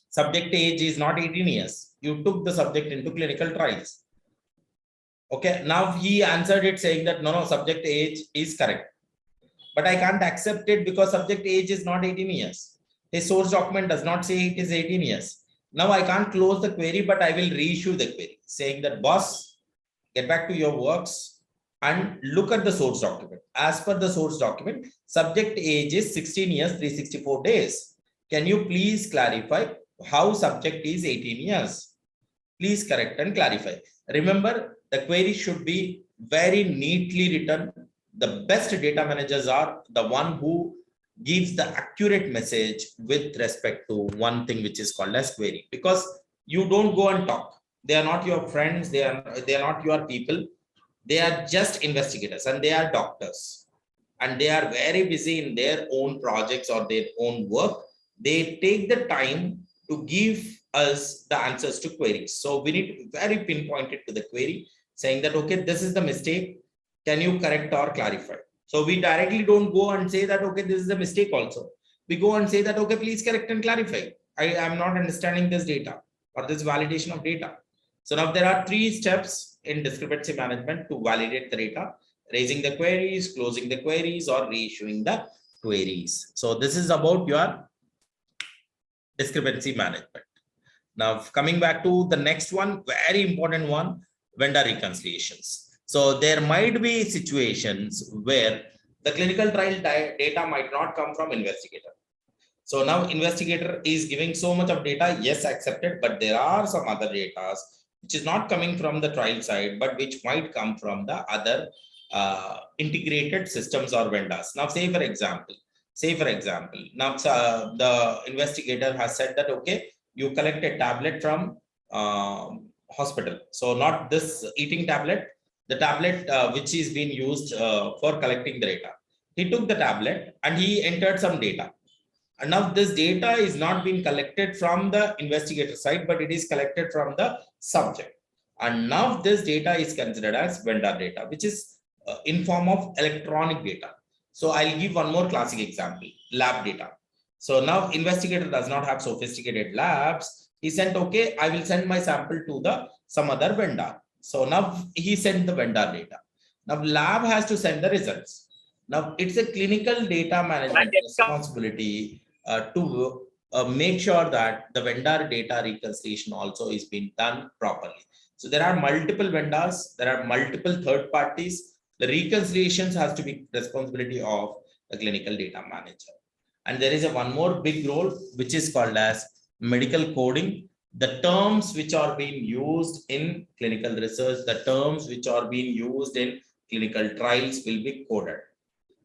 subject age is not 18 years. You took the subject into clinical trials. Okay, now he answered it saying that no, subject age is correct, but I can't accept it because subject age is not 18 years. His source document does not say it is 18 years. Now I can't close the query, but I will reissue the query saying that, boss, get back to your works and look at the source document. As per the source document, subject age is 16 years, 364 days. Can you please clarify how subject is 18 years? Please correct and clarify. Remember, the query should be very neatly written. The best data managers are the one who gives the accurate message with respect to one thing which is called as query, because you don't go and talk. They are not your friends. They are not your people. They are just investigators and they are doctors, and they are very busy in their own projects or their own work. They take the time to give us the answers to queries. So we need to be very pinpointed to the query saying that, okay, this is the mistake. Can you correct or clarify? So we directly don't go and say that, okay, this is a mistake also. We go and say that, okay, please correct and clarify. I am not understanding this data or this validation of data. So now there are 3 steps in discrepancy management to validate the data: raising the queries, closing the queries, or reissuing the queries. So this is about your discrepancy management. Now coming back to the next one, very important one, vendor reconciliations. So there might be situations where the clinical trial data might not come from investigator. So now investigator is giving so much of data, yes, accepted, but there are some other data which is not coming from the trial side, but which might come from the other integrated systems or vendors. Now say for example, now the investigator has said that, okay, you collect a tablet from hospital. So not this eating tablet, the tablet which is being used for collecting the data. He took the tablet and he entered some data. And now this data is not being collected from the investigator side, but it is collected from the subject. And now this data is considered as vendor data, which is in form of electronic data. So I'll give one more classic example, lab data. So now investigator does not have sophisticated labs. He sent, okay, I will send my sample to some other vendor. So now he sent the vendor data. Now lab has to send the results. Now it's a clinical data management responsibility to make sure that the vendor data reconciliation also is being done properly. So there are multiple vendors, there are multiple third parties. The reconciliations has to be responsibility of the clinical data manager. And there is one more big role, which is called as medical coding. The terms which are being used in clinical research, the terms which are being used in clinical trials will be coded.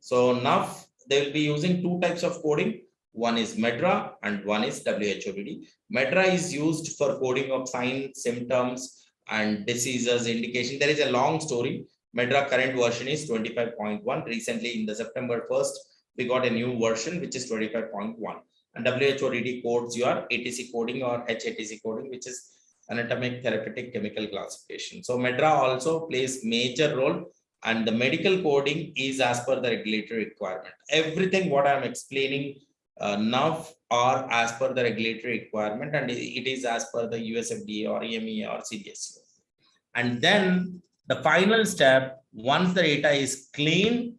So now they will be using 2 types of coding. One is MEDRA and one is WHODD. MEDRA is used for coding of signs, symptoms, and diseases, indication. There is a long story. MEDRA current version is 25.1. Recently, in the September 1st, we got a new version, which is 25.1. And WHODD codes your ATC coding or HATC coding, which is anatomic, therapeutic, chemical classification. So MEDRA also plays major role, and the medical coding is as per the regulatory requirement. Everything what I am explaining now are as per the regulatory requirement, and it is as per the US FDA or EMEA or CDSCO. And then the final step, once the data is clean,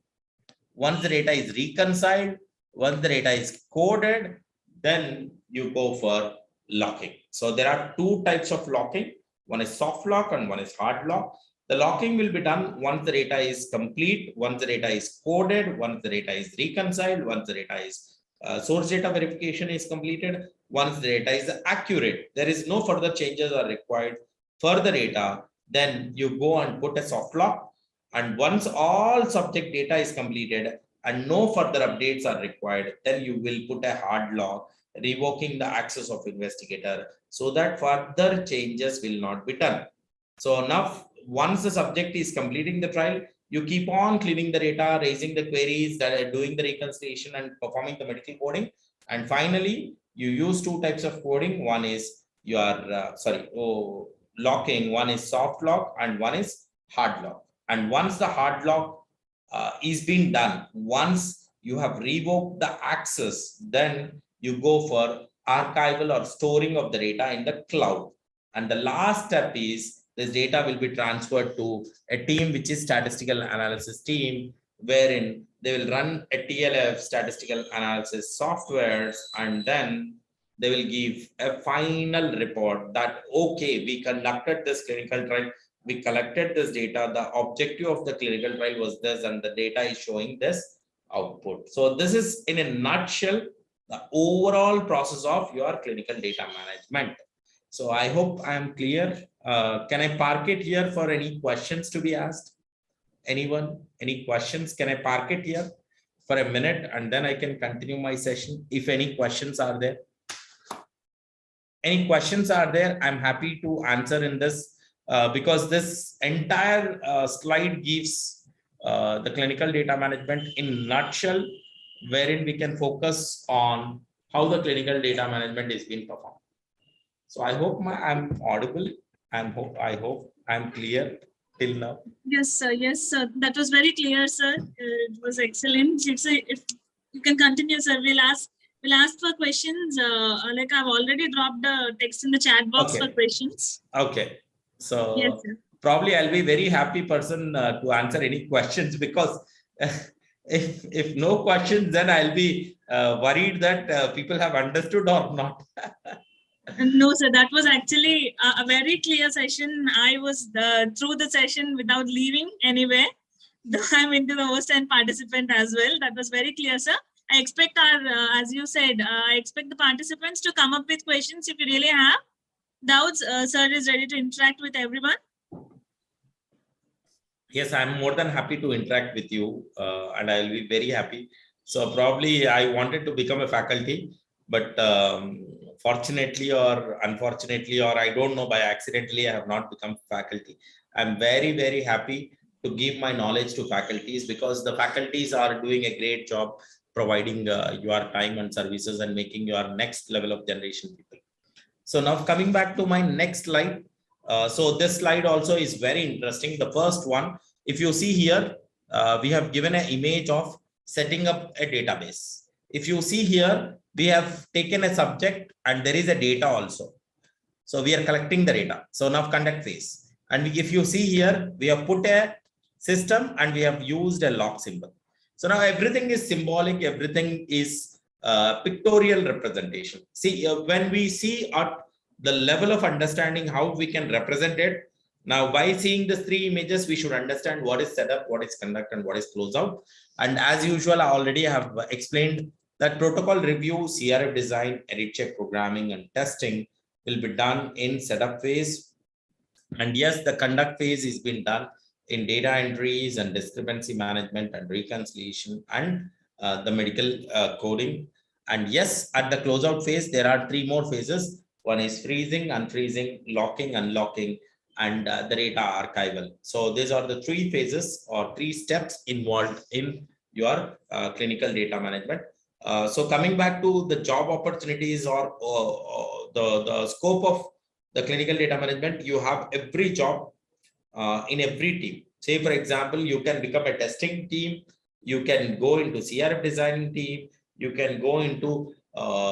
once the data is reconciled, once the data is coded, then you go for locking. So there are 2 types of locking. One is soft lock and one is hard lock. The locking will be done once the data is complete, once the data is coded, once the data is reconciled, once the data is source data verification is completed, once the data is accurate. There is no further changes are required for the data. then you go and put a soft lock. And once all subject data is completed and no further updates are required, then you will put a hard lock, revoking the access of investigator so that further changes will not be done. So now, once the subject is completing the trial, you keep on cleaning the data, raising the queries, that are doing the reconciliation and performing the medical coding. And finally, you use two types of coding. One is your locking. One is soft lock and one is hard lock. And once the hard lock is being done, once you have revoked the access, then you go for archival or storing of the data in the cloud. And the last step is this data will be transferred to a team, which is statistical analysis team, wherein they will run a TLF statistical analysis softwares, and then they will give a final report that, okay, we conducted this clinical trial, we collected this data, the objective of the clinical trial was this, and the data is showing this output. So this is in a nutshell the overall process of your clinical data management. So I hope I am clear. Can I park it here for any questions to be asked? Anyone? Any questions? Can I park it here for a minute and then I can continue my session if any questions are there? Any questions are there? I'm happy to answer in this because this entire slide gives the clinical data management in a nutshell, wherein we can focus on how the clinical data management is being performed. So I hope I'm audible. I hope I'm clear till now. Yes, sir. Yes, sir. That was very clear, sir. It was excellent. If you can continue, sir, we'll ask for questions. Like I've already dropped the text in the chat box for questions. Okay. So yes, sir. Probably I'll be very happy person to answer any questions, because if no questions, then I'll be worried that people have understood or not. No, sir, that was actually a very clear session. I was through the session without leaving anywhere. I'm into the host and participant as well. That was very clear, sir. I expect as you said, I expect the participants to come up with questions if you really have doubts. Sir is ready to interact with everyone. Yes, I'm more than happy to interact with you, and I'll be very happy. So probably I wanted to become a faculty, but fortunately or unfortunately, or I don't know, by accidentally, I have not become faculty. I'm very, very happy to give my knowledge to faculties, because the faculties are doing a great job providing your time and services and making your next level of generation people. So now coming back to my next slide. So this slide also is very interesting. The first one, if you see here, we have given an image of setting up a database. If you see here, we have taken a subject and there is a data also. So we are collecting the data. So now conduct phase. And if you see here, we have put a system and we have used a lock symbol. So now everything is symbolic. Everything is pictorial representation. See, when we see at the level of understanding how we can represent it, now by seeing the three images, we should understand what is setup, what is conduct, and what is closeout. And as usual, I already have explained that protocol review, CRF design, edit check programming, and testing will be done in setup phase. And yes, the conduct phase is being done in data entries and discrepancy management and reconciliation and the medical coding. And yes, at the closeout phase, there are three more phases. One is freezing, unfreezing, locking, unlocking, and the data archival. So these are the three phases or three steps involved in your clinical data management. So coming back to the job opportunities or the scope of the clinical data management, you have every job in every team. Say, for example, you can become a testing team, you can go into CRF designing team, you can go into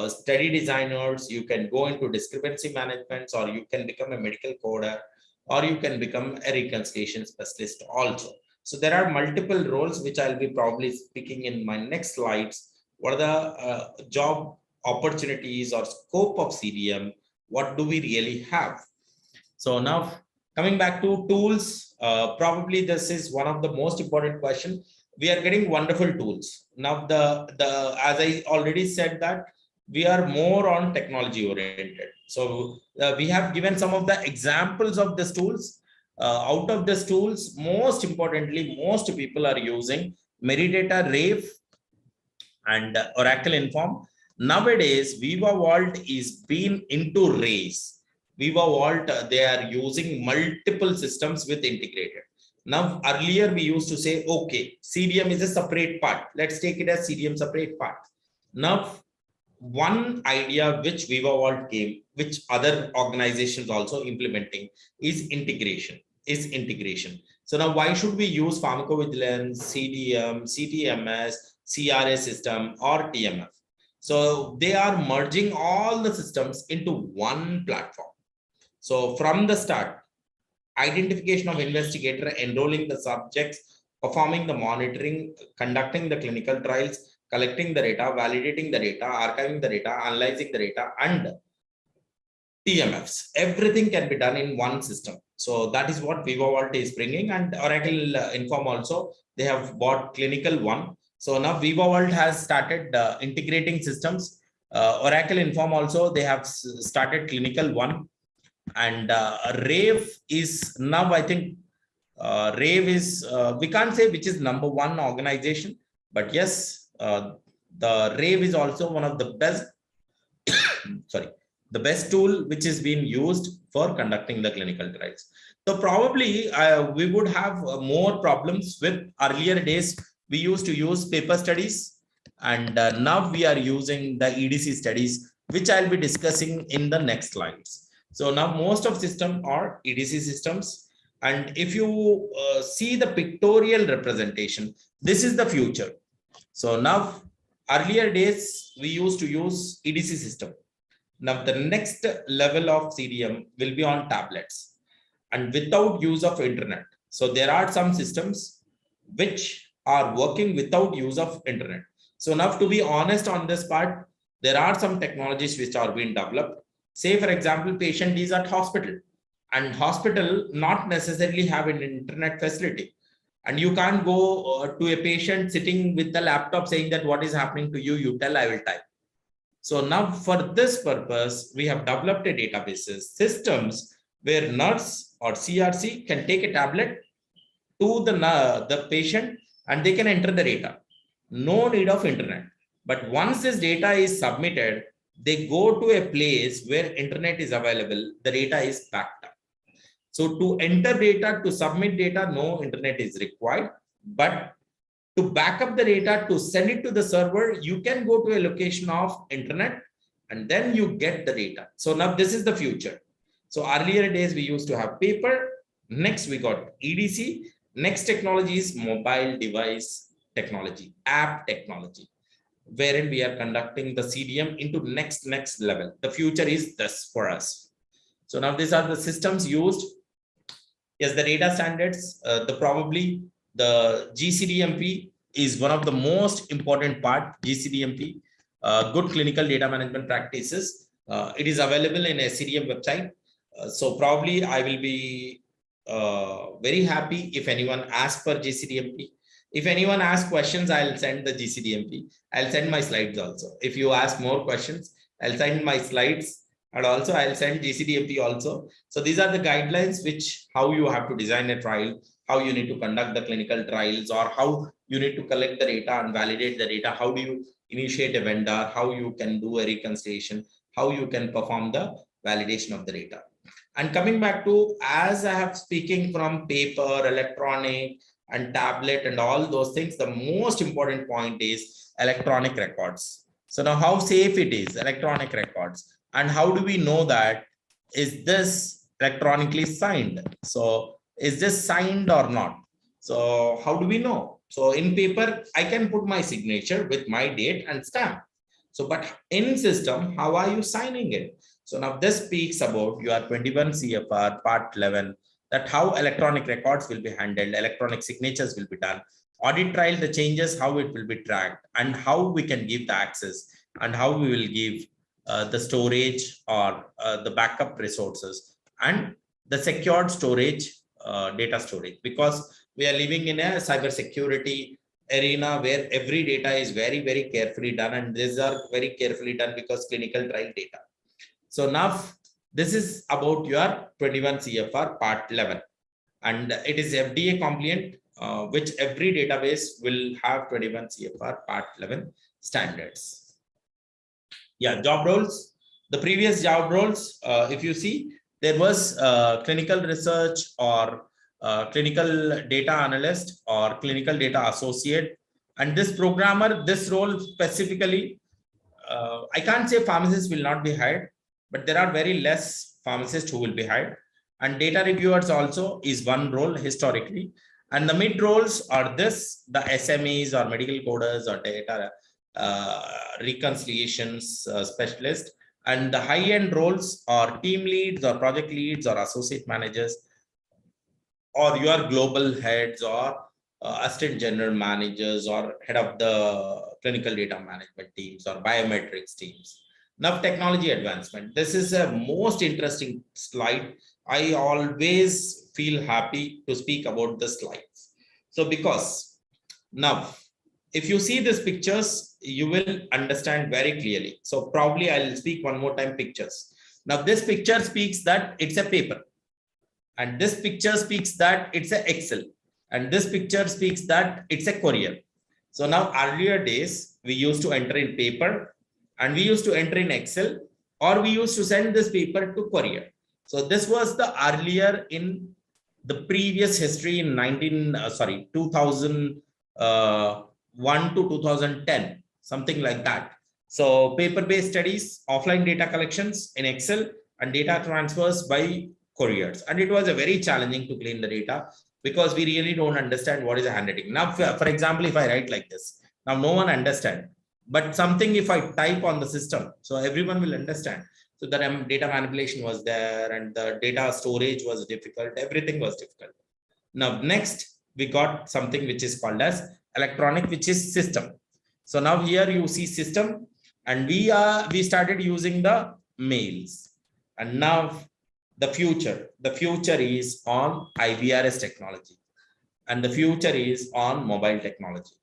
study designers, you can go into discrepancy management, or you can become a medical coder, or you can become a reconciliation specialist also. So there are multiple roles, which I'll be probably speaking in my next slides. What are the job opportunities or scope of CDM? What do we really have? So now coming back to tools, probably this is one of the most important questions. We are getting wonderful tools. Now, as I already said that we are more on technology oriented. So we have given some of the examples of these tools. Out of these tools, most importantly, most people are using Meridata Rave and Oracle Inform. Nowadays, Viva Vault is been into race. Viva Vault, they are using multiple systems with integrated. Now, earlier we used to say, okay, CDM is a separate part. Let's take it as CDM separate part. Now, one idea which Viva Vault came, which other organizations also implementing, is integration. So now, why should we use pharmacovigilance, CDM, CTMS, CRA system, or TMF? So they are merging all the systems into one platform. So from the start, identification of investigator, enrolling the subjects, performing the monitoring, conducting the clinical trials, collecting the data, validating the data, archiving the data, analyzing the data, and TMFs. Everything can be done in one system. So that is what Viva Vault is bringing, and Oracle Inform also, they have bought Clinical One. So now Viva Vault has started integrating systems. Oracle Inform also, they have started Clinical One. And Rave is now, I think, Rave is, we can't say which is number one organization, but yes, the Rave is also one of the best, sorry, the best tool which is being used for conducting the clinical trials. So probably we would have more problems with earlier days. We used to use paper studies, and now we are using the EDC studies, which I'll be discussing in the next slides. So now most of system are EDC systems. And if you see the pictorial representation, this is the future. So now earlier days, we used to use EDC system. Now the next level of CDM will be on tablets and without use of internet. So there are some systems which are working without use of internet. So now, to be honest on this part, there are some technologies which are being developed. Say, for example, patient is at hospital, and hospital not necessarily have an internet facility. And you can't go to a patient sitting with the laptop saying that what is happening to you, you tell, I will type. So now for this purpose, we have developed a databases systems where nurse or CRC can take a tablet to the patient and they can enter the data. No need of internet. But once this data is submitted, they go to a place where internet is available, the data is backed up. So to enter data, to submit data, no internet is required. But to back up the data, to send it to the server, you can go to a location of internet and then you get the data. So now this is the future. So earlier days, we used to have paper. Next, we got EDC. Next technology is mobile device technology, app technology, wherein we are conducting the CDM into next level. The future is this for us. So now these are the systems used. Yes, the data standards, probably the GCDMP is one of the most important part. GCDMP, good clinical data management practices. It is available in a CDM website. So probably I will be very happy if anyone asks for GCDMP. If anyone asks questions, I'll send the GCDMP. I'll send my slides also. If you ask more questions, I'll send my slides, and also I'll send GCDMP also. So these are the guidelines which how you have to design a trial, how you need to conduct the clinical trials, or how you need to collect the data and validate the data. How do you initiate a vendor? How you can do a reconciliation? How you can perform the validation of the data? And coming back to, as I have speaking from paper, electronic, and tablet and all those things, the most important point is electronic records. So now how safe it is, electronic records, and how do we know that is this electronically signed? So is this signed or not? So how do we know? So in paper, I can put my signature with my date and stamp. So, but in system, how are you signing it? So now this speaks about your 21 CFR part 11, that how electronic records will be handled, electronic signatures will be done, audit trail, the changes, how it will be tracked, and how we can give the access, and how we will give the storage or the backup resources, and the secured storage, data storage, because we are living in a cyber security arena where every data is very, very carefully done, and these are very carefully done because clinical trial data. So now this is about your 21 CFR part 11. and it is FDA compliant, which every database will have 21 CFR Part 11 standards. Yeah, job roles. The previous job roles, if you see, there was clinical research or clinical data analyst or clinical data associate. And this programmer, this role specifically, I can't say pharmacists will not be hired, but there are very less pharmacists who will be hired. And data reviewers also is one role historically. And the mid roles are this, the SMEs or medical coders or data reconciliations specialist. And the high-end roles are team leads or project leads or associate managers, or your global heads or assistant general managers or head of the clinical data management teams or biometrics teams. Now, technology advancement. This is a most interesting slide. I always feel happy to speak about the slides. So because now, if you see these pictures, you will understand very clearly. So probably I'll speak one more time pictures. Now this picture speaks that it's a paper. And this picture speaks that it's an Excel. And this picture speaks that it's a courier. So now earlier days, we used to enter in paper and we used to enter in Excel, or we used to send this paper to courier. So this was the earlier in the previous history in 2001 to 2010, something like that. So paper-based studies, offline data collections in Excel, and data transfers by couriers. And it was a very challenging to clean the data because we really don't understand what is a handwriting. Now, for example, if I write like this, now no one understands. But something if I type on the system, so everyone will understand. So the data manipulation was there and the data storage was difficult. Everything was difficult. Now, next, we got something which is called as electronic, which is system. So now here you see system, and we started using the mails. And now the future is on IVRS technology, and the future is on mobile technology,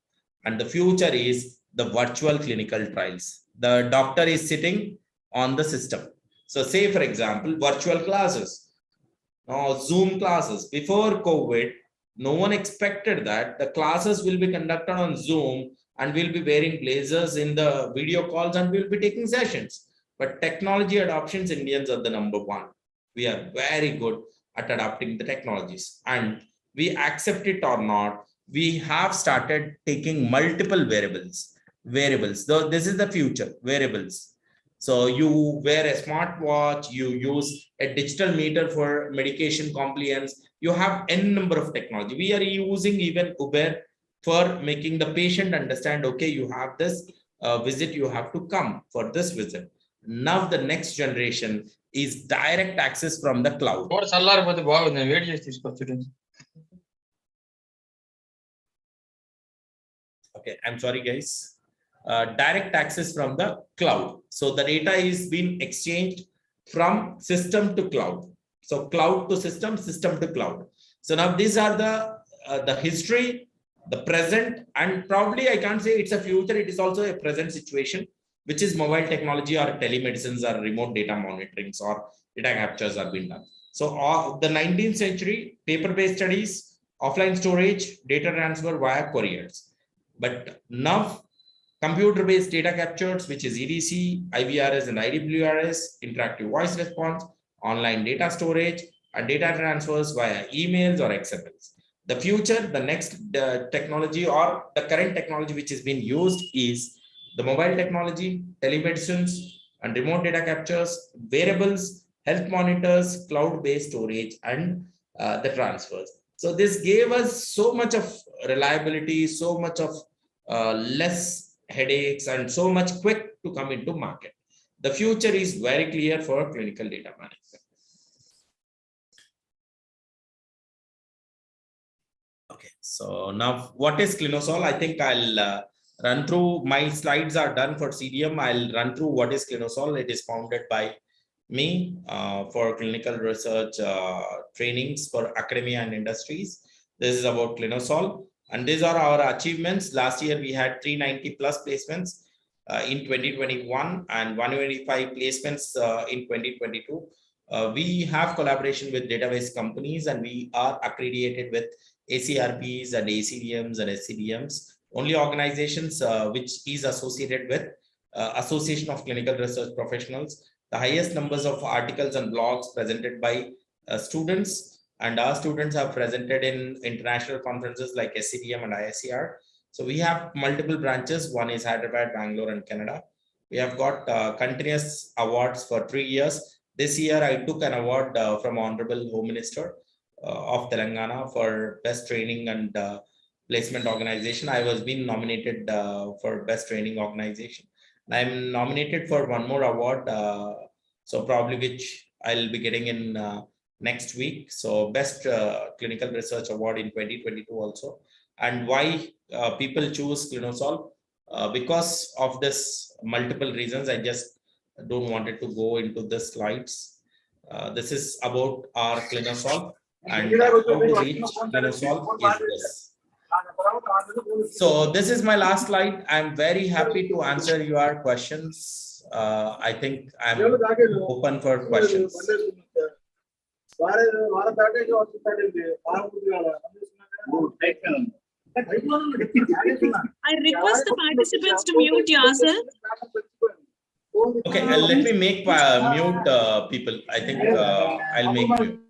and the future is the virtual clinical trials. The doctor is sitting on the system. So say, for example, virtual classes, Zoom classes. Before COVID, no one expected that the classes will be conducted on Zoom and we'll be wearing blazers in the video calls and we'll be taking sessions. But technology adoptions, Indians are the number one. We are very good at adopting the technologies, and we accept it or not, we have started taking multiple variables. Though this is the future, variables. So you wear a smartwatch, you use a digital meter for medication compliance. You have n number of technology. We are using even Uber for making the patient understand, okay, you have this visit, you have to come for this visit. Now the next generation is direct access from the cloud. Okay, I'm sorry, guys. Direct access from the cloud. So the data is being exchanged from system to cloud. So cloud to system, system to cloud. So now these are the history, the present, and probably I can't say it's a future. It is also a present situation, which is mobile technology or telemedicines or remote data monitorings or data captures are being done. So the 19th century, paper-based studies, offline storage, data transfer via couriers. But now computer-based data captures, which is EDC, IVRS and IWRS, interactive voice response, online data storage, and data transfers via emails or XMLs. The future, the next technology or the current technology which is being used is the mobile technology, telemedicines, and remote data captures, wearables, health monitors, cloud-based storage, and the transfers. So this gave us so much of reliability, so much of less headaches, and so much quick to come into market. The future is very clear for clinical data management. Okay, so now what is Clinosol? I think I'll run through, my slides are done for CDM. I'll run through what is Clinosol. It is founded by me for clinical research trainings for academia and industries. This is about Clinosol. And these are our achievements. Last year, we had 390 plus placements in 2021 and 125 placements in 2022. We have collaboration with database companies, and we are accredited with ACRPs and ACDMs and SCDMs, only organizations which is associated with Association of Clinical Research Professionals. The highest numbers of articles and blogs presented by students, and our students have presented in international conferences like SCDM and ISCR. So we have multiple branches. One is Hyderabad, Bangalore, and Canada. We have got continuous awards for 3 years. This year, I took an award from Honorable Home Minister of Telangana for Best Training and Placement Organization. I was being nominated for Best Training Organization. I'm nominated for one more award, so probably which I'll be getting in next week. So Best Clinical Research Award in 2022 also. And why people choose Clinosol? Because of this multiple reasons. I just don't wanted to go into the slides. This is about our Clinosol, and how to reach Clinosol is this. So this is my last slide. I'm very happy to answer your questions. I think I'm open for questions. I request the participants to mute yourself. Okay, let me make mute people. I think I'll make mute.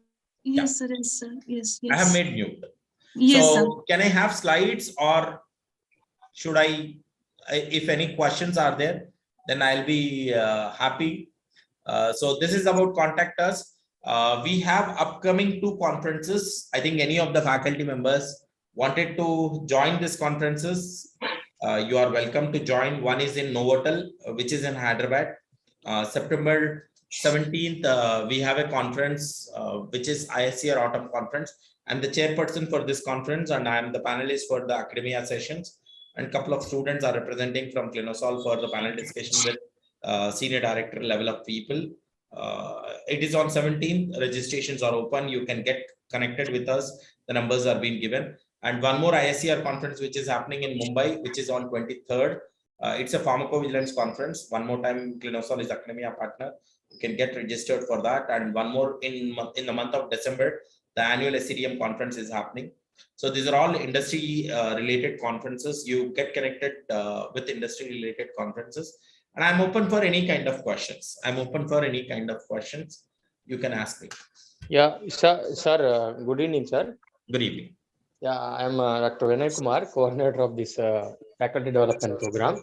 Yes, sir. Yes, sir. Yes, yes. I have made mute. Yes, so sir. Can I have slides, or should I if any questions are there, then I'll be happy. So this is about contact us. We have upcoming 2 conferences. I think any of the faculty members wanted to join these conferences, you are welcome to join. One is in Novotel, which is in Hyderabad. September 17th, we have a conference, which is ISCR Autumn Conference. I'm the chairperson for this conference, and I am the panelist for the academia sessions. And a couple of students are representing from Clinosol for the panel discussion with senior director level of people. It is on 17th. Registrations are open. You can get connected with us. The numbers are being given. And one more ISCR conference, which is happening in Mumbai, which is on 23rd. It's a pharmacovigilance conference. One more time, Clinosol is academia partner. You can get registered for that. And one more in the month of December, the annual SCDM conference is happening. So these are all industry related conferences. You get connected with industry related conferences. And I'm open for any kind of questions. You can ask me. Yeah, sir, good evening, sir. Good evening. Yeah, I'm Dr. Vinay Kumar, coordinator of this faculty development program.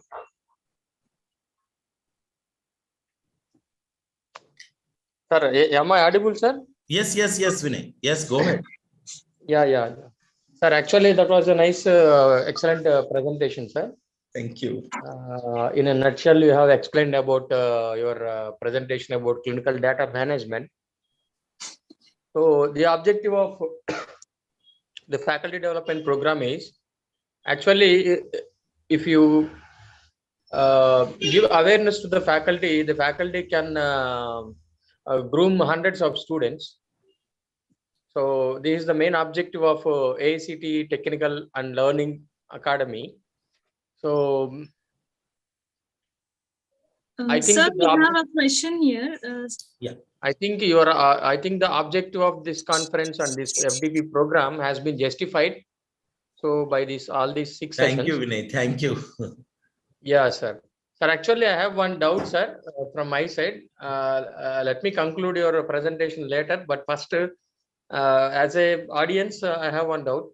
Sir, am I audible, sir? Yes, Vinay. Yes, go ahead. Yeah. Sir, actually, that was a nice, excellent presentation, sir. Thank you. In a nutshell, you have explained about your presentation about clinical data management. So the objective of the faculty development program is actually, if you give awareness to the faculty can groom hundreds of students. So this is the main objective of AICTE Technical and Learning Academy. So I think sir, we have a question here. Yeah. I think the objective of this conference and this FDP program has been justified. So by all these 6 sessions. Thank you, Vinay. Thank you. Yeah, sir. Sir, actually, I have one doubt, sir, from my side. Let me conclude your presentation later. But first, as a audience, I have one doubt.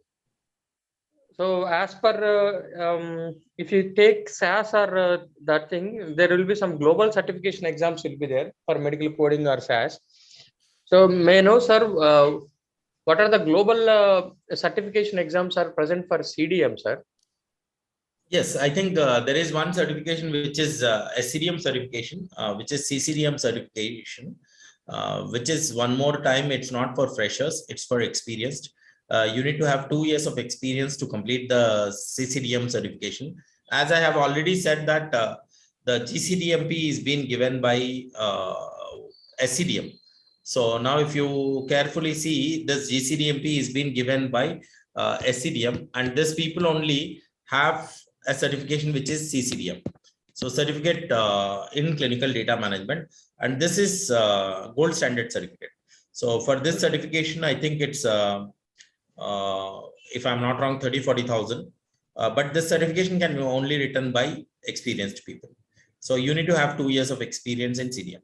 So as per, if you take SAS or that thing, there will be some global certification exams will be there for medical coding or SAS. So may I know, sir, what are the global certification exams are present for CDM, sir? Yes, I think there is one certification which is SCDM certification, which is CCDM certification, which is one more time, it's not for freshers, it's for experienced. You need to have 2 years of experience to complete the CCDM certification. As I have already said that the GCDMP is being given by SCDM. So now if you carefully see, this GCDMP is being given by SCDM, and these people only have a certification which is CCDM. So certificate in clinical data management, and this is gold standard certificate. So for this certification, I think it's if I'm not wrong, 30,000-40,000. But this certification can be only written by experienced people. So you need to have 2 years of experience in CDM.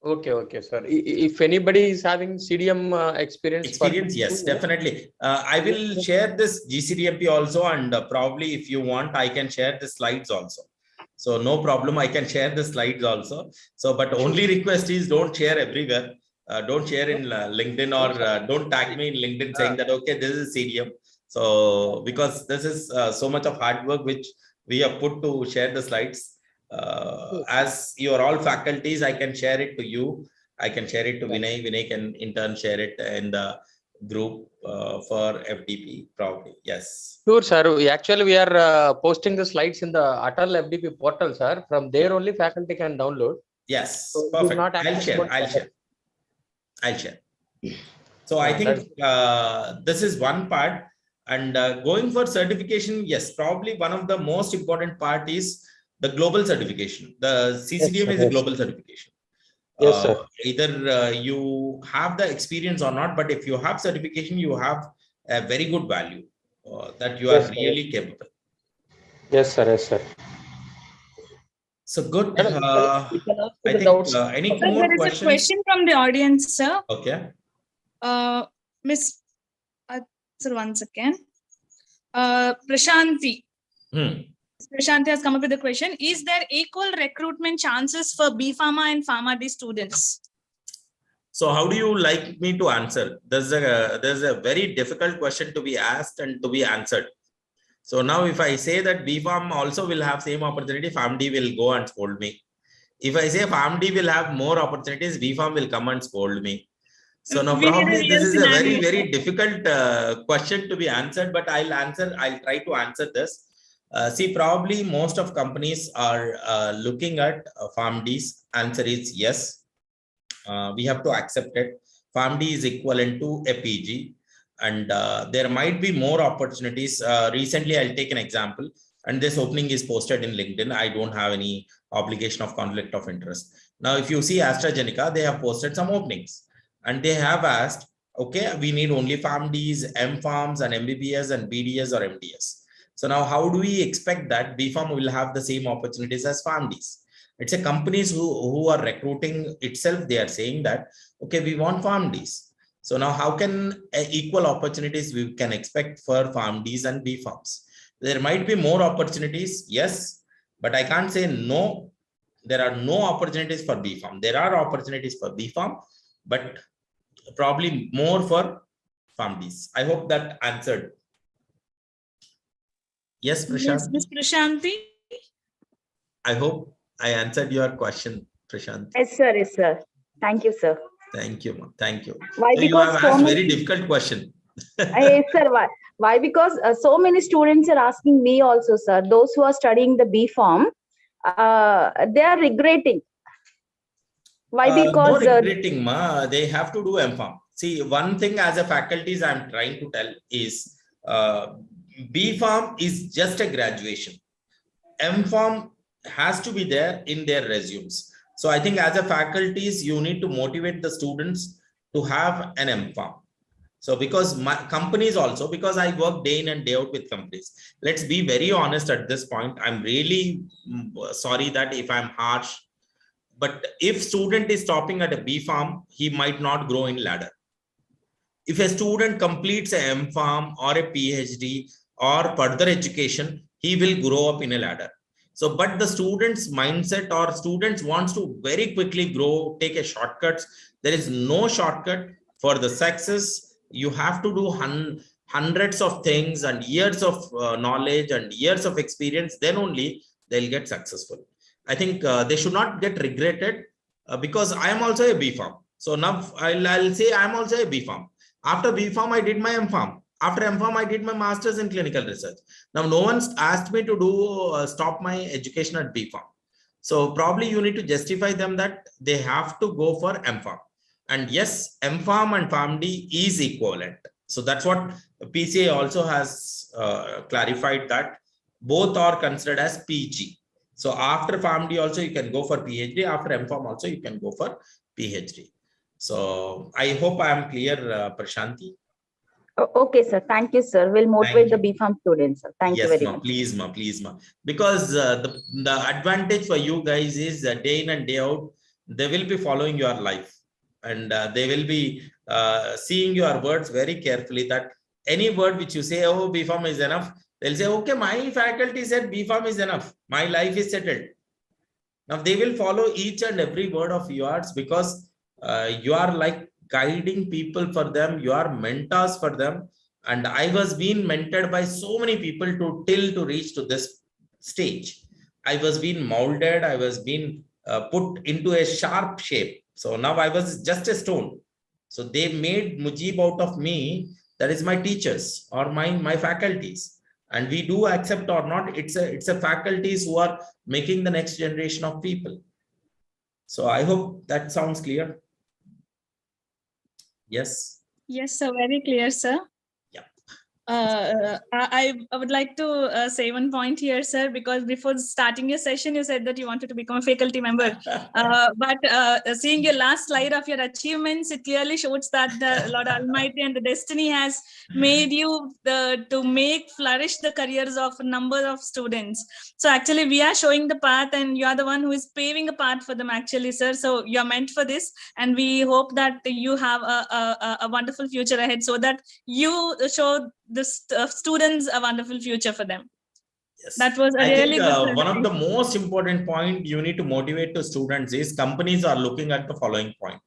Okay, sir. If anybody is having CDM experience, Yes, definitely. I will share this GCDMP also, and probably if you want, I can share the slides also. So no problem, I can share the slides also. So, but only request is don't share everywhere. Don't share in LinkedIn, or don't tag me in LinkedIn saying that, okay, this is CDM. So, because this is so much of hard work which we have put to share the slides. As you are all faculties, I can share it to you. I can share it to Vinay. Vinay can in turn share it in the group for FDP, probably. Yes. Sure, sir. We are posting the slides in the ATAL FDP portal, sir. From there only faculty can download. Yes, So perfect. I'll share. So I think this is one part. And going for certification, yes, probably one of the most important part is the global certification. The CCDM is a global certification. Yes, sir. Either you have the experience or not, but if you have certification, you have a very good value that you are really capable. Yes, sir. Yes, sir. So good. I think any more there is questions? A question from the audience, sir. Okay. Miss, sir, once again. Prashanti. Prashanti has come up with a question. Is there equal recruitment chances for B Pharma and Pharma D students? So how do you like me to answer? There's a very difficult question to be asked and to be answered. So now if I say that B Pharm also will have same opportunity, Pharm D will go and scold me. If I say Pharm D will have more opportunities, B Pharm will come and scold me. So now probably this is a very, very difficult question to be answered, but I'll try to answer this. See, probably most of companies are looking at Pharm D's. Answer is yes. We have to accept it. Pharm D is equivalent to a PG, and there might be more opportunities. Recently, I'll take an example, and this opening is posted in LinkedIn. I don't have any obligation of conflict of interest. Now, if you see AstraZeneca, they have posted some openings, and they have asked, okay, we need only Pharm Ds, M Pharms, and MBBS, and BDS or MDS. So now, how do we expect that B Pharm will have the same opportunities as Pharm Ds? It's a companies who are recruiting itself. They are saying that, okay, we want Pharm Ds. So now how can equal opportunities we can expect for Pharm Ds and B Pharms? There might be more opportunities, yes, but I can't say no. There are no opportunities for B Pharm. There are opportunities for B Pharm, but probably more for Pharm Ds. I hope that answered. Yes, Prashant. Yes, Prashanti. I hope I answered your question, Prashant. Yes, sir. Yes, sir. Thank you, sir. Thank you. Thank you. Why? So because you have asked very difficult question. Yes, sir. Why? Why? Because so many students are asking me also, sir. Those who are studying the B Pharm, they are regretting. Why? Because no regretting, ma. They have to do M Pharm. See, one thing as a faculties I'm trying to tell is B Pharm is just a graduation. M Pharm has to be there in their resumes. So I think as a faculties, you need to motivate the students to have an M Pharm. So because my companies also, because I work day in and day out with companies, let's be very honest at this point. I'm really sorry that if I'm harsh, but if student is stopping at a B Pharm, he might not grow in ladder. If a student completes a M Pharm or a PhD or further education, he will grow up in a ladder. So, but the students' mindset or students wants to very quickly grow, take a shortcuts. There is no shortcut for the success. You have to do hundreds of things and years of knowledge and years of experience. Then only they'll get successful. I think they should not get regretted because I am also a B Pharm. So now I'll say I'm also a B Pharm. After B Pharm, I did my M Pharm. After M Pharm, I did my master's in clinical research. Now, no one's asked me to do stop my education at B Pharm. So probably you need to justify them that they have to go for M Pharm. And yes, M Pharm and Pharm D is equivalent. So that's what PCA also has clarified, that both are considered as PG. So after PharmD also you can go for PhD. After MPharm also you can go for PhD. So I hope I am clear, Prashanti. Okay, sir. Thank you, sir. We'll motivate the BPharm students, sir. Thank you Yes, very ma, much. please, ma, please, ma. Because the advantage for you guys is day in and day out, they will be following your life, and they will be seeing your words very carefully. That any word which you say, oh, BPharm is enough, they'll say, okay, my faculty said BPharm is enough. My life is settled. Now they will follow each and every word of yours, because you are like guiding people for them. You are mentors for them. And I was being mentored by so many people to reach to this stage. I was being molded. I was being put into a sharp shape. So now I was just a stone. So they made Mujib out of me. That is my teachers or my faculties. And we do accept or not, it's a faculties who are making the next generation of people. So I hope that sounds clear. Yes. Yes, sir. Very clear, sir. Yeah. I would like to say one point here, sir, because before starting your session, you said that you wanted to become a faculty member. But seeing your last slide of your achievements, it clearly shows that the Lord Almighty and the destiny has made you to make flourish the careers of a number of students. So actually, we are showing the path, and you are the one who is paving a path for them, actually, sir. So you are meant for this, and we hope that you have a wonderful future ahead, so that you show the students a wonderful future for them. Yes. That was a I really think good one of the most important point you need to motivate the students is companies are looking at the following point.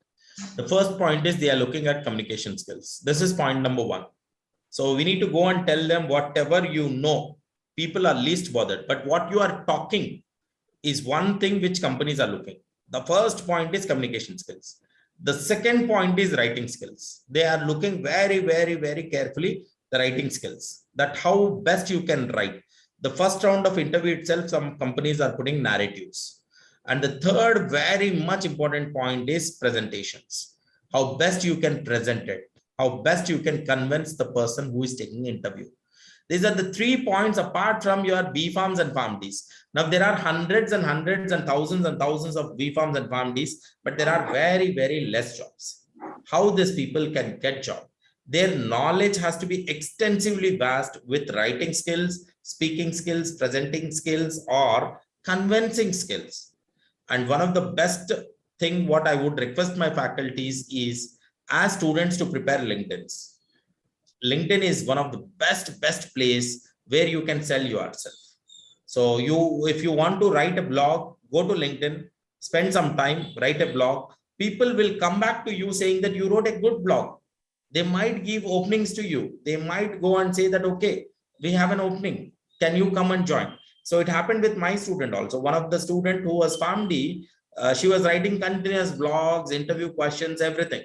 The first point is they are looking at communication skills. This is point number one. So we need to go and tell them whatever you know. People are least bothered, but what you are talking is one thing which companies are looking. The first point is communication skills. The second point is writing skills. They are looking very, very, very carefully the writing skills, that how best you can write. The first round of interview itself, some companies are putting narratives. And the third very much important point is presentations. How best you can present it, how best you can convince the person who is taking interview. These are the 3 points apart from your BPharms and PharmDs. Now there are hundreds and hundreds and thousands of BPharms and PharmDs, but there are very, very less jobs. How these people can get job? Their knowledge has to be extensively vast with writing skills, speaking skills, presenting skills, or convincing skills. And one of the best thing what I would request my faculties is, as students, to prepare LinkedIns. LinkedIn is one of the best place where you can sell yourself. So if you want to write a blog, go to LinkedIn, spend some time, write a blog. People will come back to you saying that you wrote a good blog. They might give openings to you. They might go and say that, okay, we have an opening. Can you come and join? So it happened with my student also. One of the student who was PharmD, she was writing continuous blogs, interview questions, everything.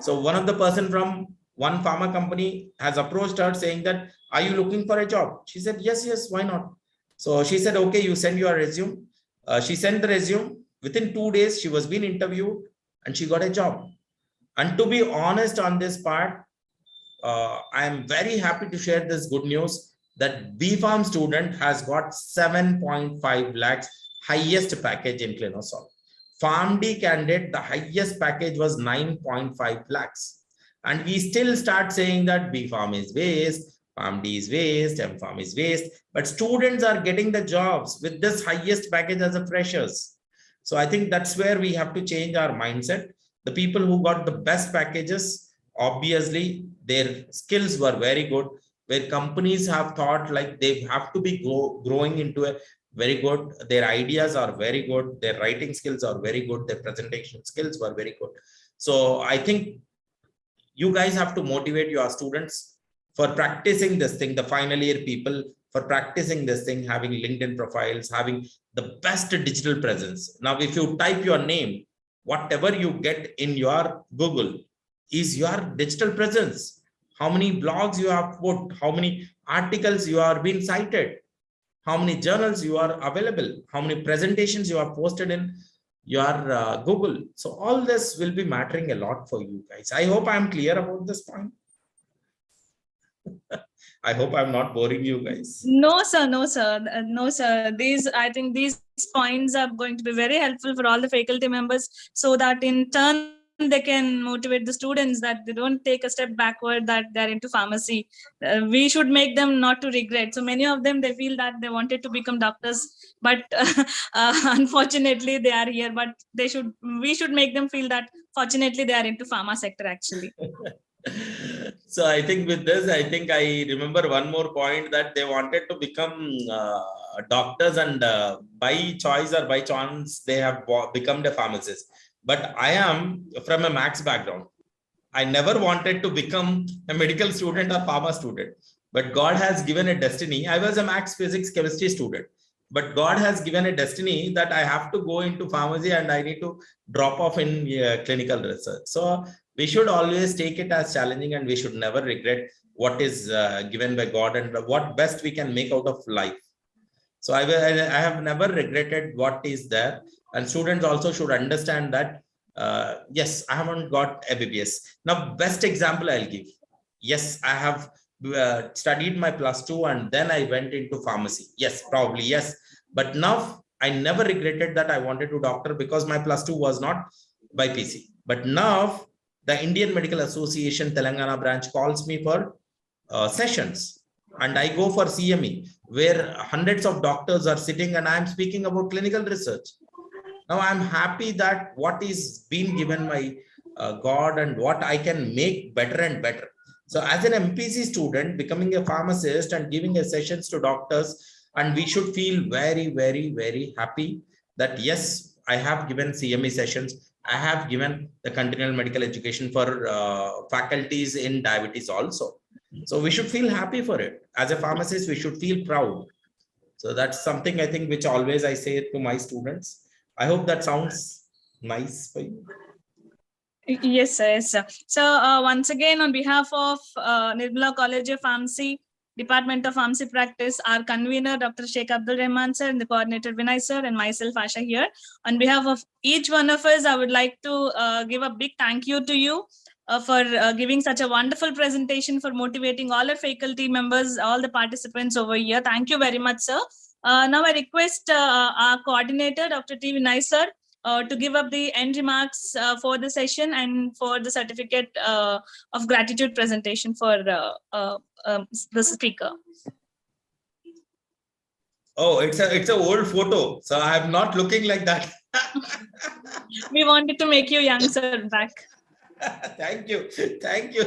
So one of the person from one pharma company has approached her saying that, are you looking for a job? She said, yes, why not? So she said, okay, you send your resume. She sent the resume. Within 2 days, she was being interviewed and she got a job. And to be honest on this part, I am very happy to share this good news that BPharm student has got 7.5 lakhs highest package in Clinosol. PharmD candidate, the highest package was 9.5 lakhs. And we still start saying that BPharm is waste, PharmD is waste, MPharm is waste. But students are getting the jobs with this highest package as a freshers. So I think that's where we have to change our mindset. The people who got the best packages, obviously their skills were very good, where companies have thought like they have to be growing into a very good, their ideas are very good, their writing skills are very good, their presentation skills were very good. So I think you guys have to motivate your students for practicing this thing, the final year people, for practicing this thing, having LinkedIn profiles, having the best digital presence. Now, if you type your name, whatever you get in your Google is your digital presence. How many blogs you have put, how many articles you are being cited, how many journals you are available, how many presentations you have posted in your Google. So all this will be mattering a lot for you guys. I hope I am clear about this point. I hope I'm not boring you guys. No, sir. No, sir. No, sir. I think these points are going to be very helpful for all the faculty members, so that in turn they can motivate the students that they don't take a step backward, that they're into pharmacy. We should make them not to regret. So many of them, they feel that they wanted to become doctors, but unfortunately they are here. But we should make them feel that fortunately they are into pharma sector actually. So I think with this, I think I remember one more point, that they wanted to become doctors, and by choice or by chance they have become a pharmacist. But I am from a maths background. I never wanted to become a medical student or pharma student, but God has given a destiny. I was a maths, physics, chemistry student, but God has given a destiny that I have to go into pharmacy and I need to drop off in clinical research. So we should always take it as challenging, and we should never regret what is given by God and what best we can make out of life. So I have never regretted what is there, and students also should understand that yes, I haven't got MBBS. Now, best example I'll give. Yes, I have studied my +2 and then I went into pharmacy. Yes, probably yes. But now I never regretted that I wanted to doctor, because my +2 was not by PC. But now the Indian Medical Association Telangana branch calls me for sessions, and I go for CME, where hundreds of doctors are sitting and I'm speaking about clinical research. Now I'm happy that what is being given by God and what I can make better and better. So as an MPC student, becoming a pharmacist and giving a sessions to doctors, and we should feel very, very, very happy that yes, I have given CME sessions. I have given the continual medical education for faculties in diabetes also. So we should feel happy for it. As a pharmacist, we should feel proud. So that's something I think which always I say to my students. I hope that sounds nice for you. Yes, sir. Yes, sir. So once again, on behalf of Nirmala College of Pharmacy, Department of Pharmacy Practice, our convener, Dr. Sheikh Abdul Rahman sir, and the coordinator Vinay sir, and myself, Asha here. On behalf of each one of us, I would like to give a big thank you to you for giving such a wonderful presentation, for motivating all our faculty members, all the participants over here. Thank you very much, sir. Now I request our coordinator, Dr. T. Vinay sir, to give up the end remarks for the session and for the certificate of gratitude presentation for the speaker. Oh, it's a old photo, so I'm not looking like that. We wanted to make you young, sir, back. Thank you. Thank you.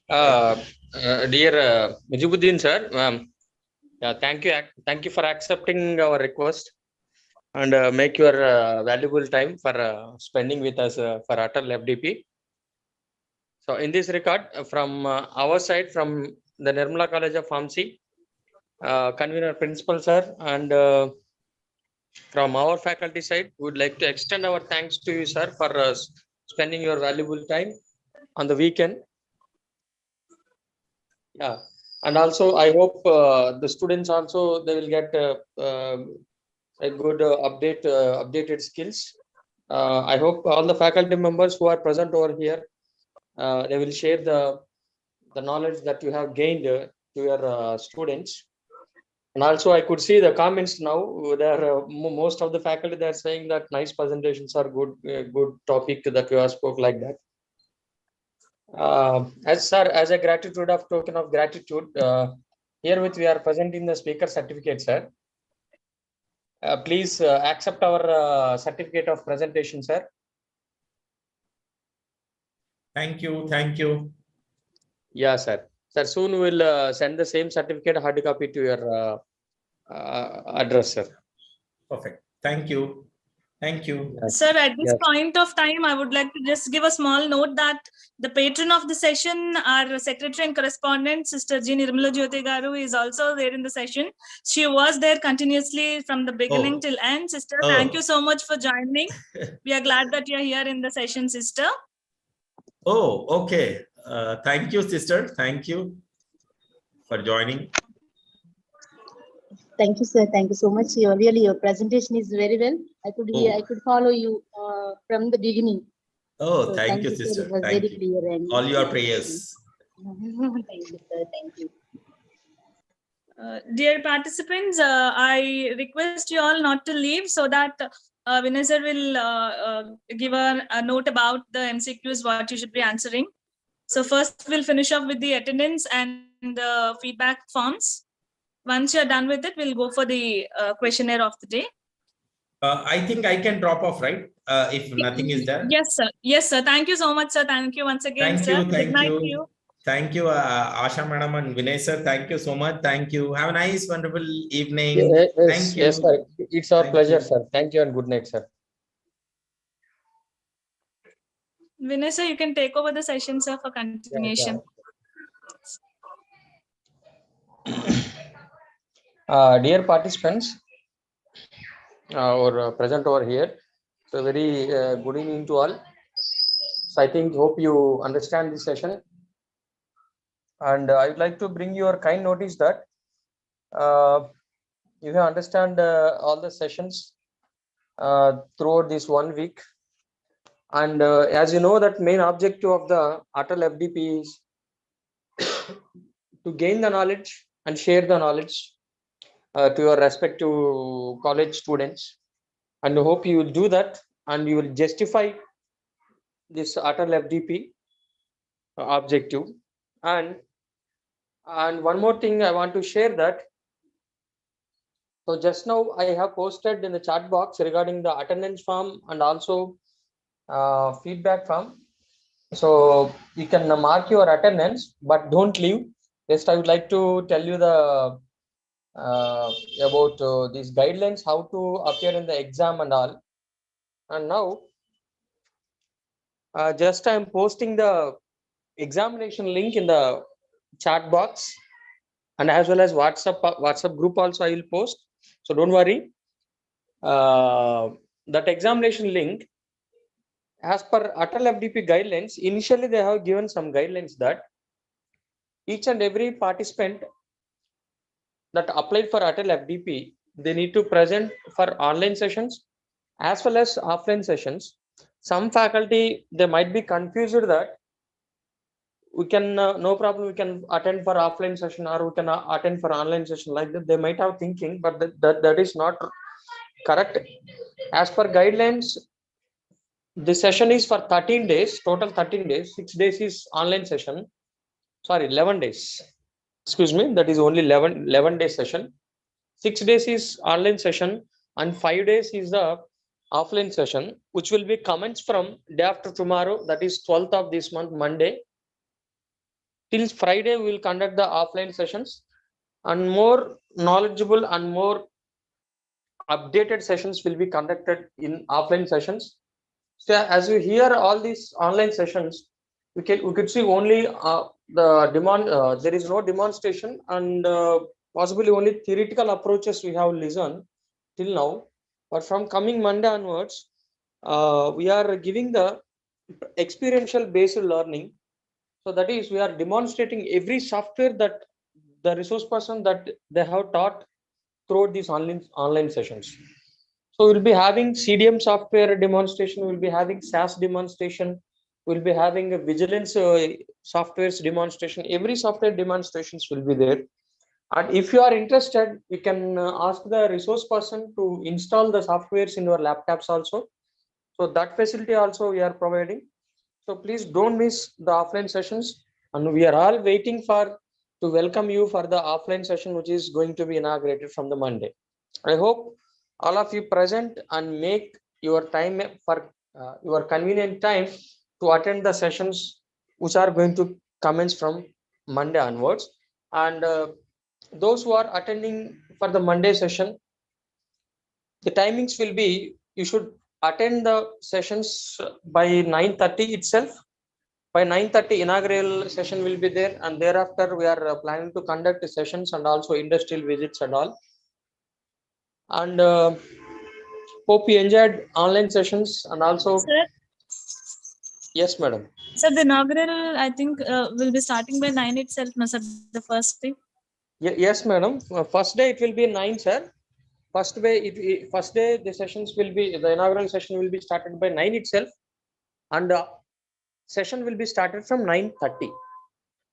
Dear Mujibuddin sir, thank you for accepting our request and make your valuable time for spending with us for ATAL FDP. So in this regard, from our side, from the Nirmala College of Pharmacy, convener principal sir, and from our faculty side, we would like to extend our thanks to you, sir, for spending your valuable time on the weekend. Yeah, and also I hope the students also, they will get a good updated skills. I hope all the faculty members who are present over here, they will share the knowledge that you have gained to your students. And also I could see the comments now. There most of the faculty, they are saying that nice presentations are good, good topic that you have spoke like that. As a gratitude of token of gratitude, herewith we are presenting the speaker certificate, sir. Please accept our certificate of presentation, sir. Thank you. Thank you. Yeah, sir. Sir, soon we'll send the same certificate hard copy to your address, sir. Perfect. Thank you. Thank you. Yes. Sir, at this Yes. point of time, I would like to just give a small note that the patron of the session, our secretary and correspondent, Sister G. Nirmala Jyoti Garu, is also there in the session. She was there continuously from the beginning till end. Sister, thank you so much for joining. We are glad that you are here in the session, sister. Oh, okay. Thank you, sister. Thank you for joining. Thank you, sir. Thank you so much. Your presentation is very well. I could hear, I could follow you from the beginning. Oh, So thank you, sir. sister. It was Thank very you. clear and All your prayers. Thank you, sir. Thank you. Dear participants, I request you all not to leave so that Vinay sir will give a note about the MCQs, what you should be answering. So first we'll finish off with the attendance and feedback forms. Once you're done with it, we'll go for the questionnaire of the day. I think I can drop off, right? If nothing is there. Yes, sir. Yes, sir. Thank you so much, sir. Thank you once again, Thank sir. you. Good Thank night to you. you. Thank you, Asha Madam and Vinay sir. Thank you so much. Thank you. Have a nice, wonderful evening. Yes, Thank you. yes, sir. It's our Thank pleasure, you. sir. Thank you and good night, sir. Vinay sir, you can take over the session, sir, for continuation. Dear participants, or present over here, so very good evening to all. So I hope you understand this session, and I would like to bring your kind notice that you have understand all the sessions throughout this 1 week, and as you know that main objective of the ATAL FDP is to gain the knowledge and share the knowledge to your respective college students, and I hope you will do that and you will justify this ATAL FDP objective. And one more thing I want to share that, so just now I have posted in the chat box regarding the attendance form and also feedback form. So you can mark your attendance, but don't leave. Just I would like to tell you the about these guidelines, how to appear in the exam and all. And now just I'm posting the examination link in the chat box, and as well as WhatsApp group also I will post. So don't worry. That examination link, as per ATAL FDP guidelines, initially they have given some guidelines that each and every participant that applied for ATAL FDP, they need to present for online sessions as well as offline sessions. Some faculty, they might be confused that we can no problem, we can attend for offline session or we can attend for online session, like that they might have thinking, but that is not correct. As per guidelines, the session is for 13 days, total 13 days. 6 days is online session, sorry, 11 days, excuse me, that is only 11 day session. 6 days is online session and 5 days is the offline session, which will be commenced from day after tomorrow, that is 12th of this month, Monday, till Friday. We will conduct the offline sessions, and more knowledgeable and more updated sessions will be conducted in offline sessions. So as you hear all these online sessions, we could see only there is no demonstration, and possibly only theoretical approaches we have listened till now. But from coming Monday onwards, we are giving the experiential based learning. So that is, we are demonstrating every software that the resource person that they have taught throughout these online sessions. So we'll be having CDM software demonstration, we'll be having SAS demonstration, we'll be having a vigilance softwares demonstration. Every software demonstrations will be there. And if you are interested, you can ask the resource person to install the softwares in your laptops also. So that facility also we are providing. So please don't miss the offline sessions, and we are all waiting to welcome you for the offline session, which is going to be inaugurated from the Monday. I hope all of you present and make your time for your convenient time to attend the sessions which are going to commence from Monday onwards. And those who are attending for the Monday session, the timings will be, you should attend the sessions by 9:30 itself. By 9:30 inaugural session will be there, and thereafter we are planning to conduct sessions and also industrial visits and all. And hope you enjoyed online sessions. And also, Sir, yes madam. sir, the inaugural, I think, will be starting by 9 itself, no, sir, the first day. Yes madam, first day it will be 9, sir. First day the sessions will be, the inaugural session will be started by 9 itself, and session will be started from 9:30.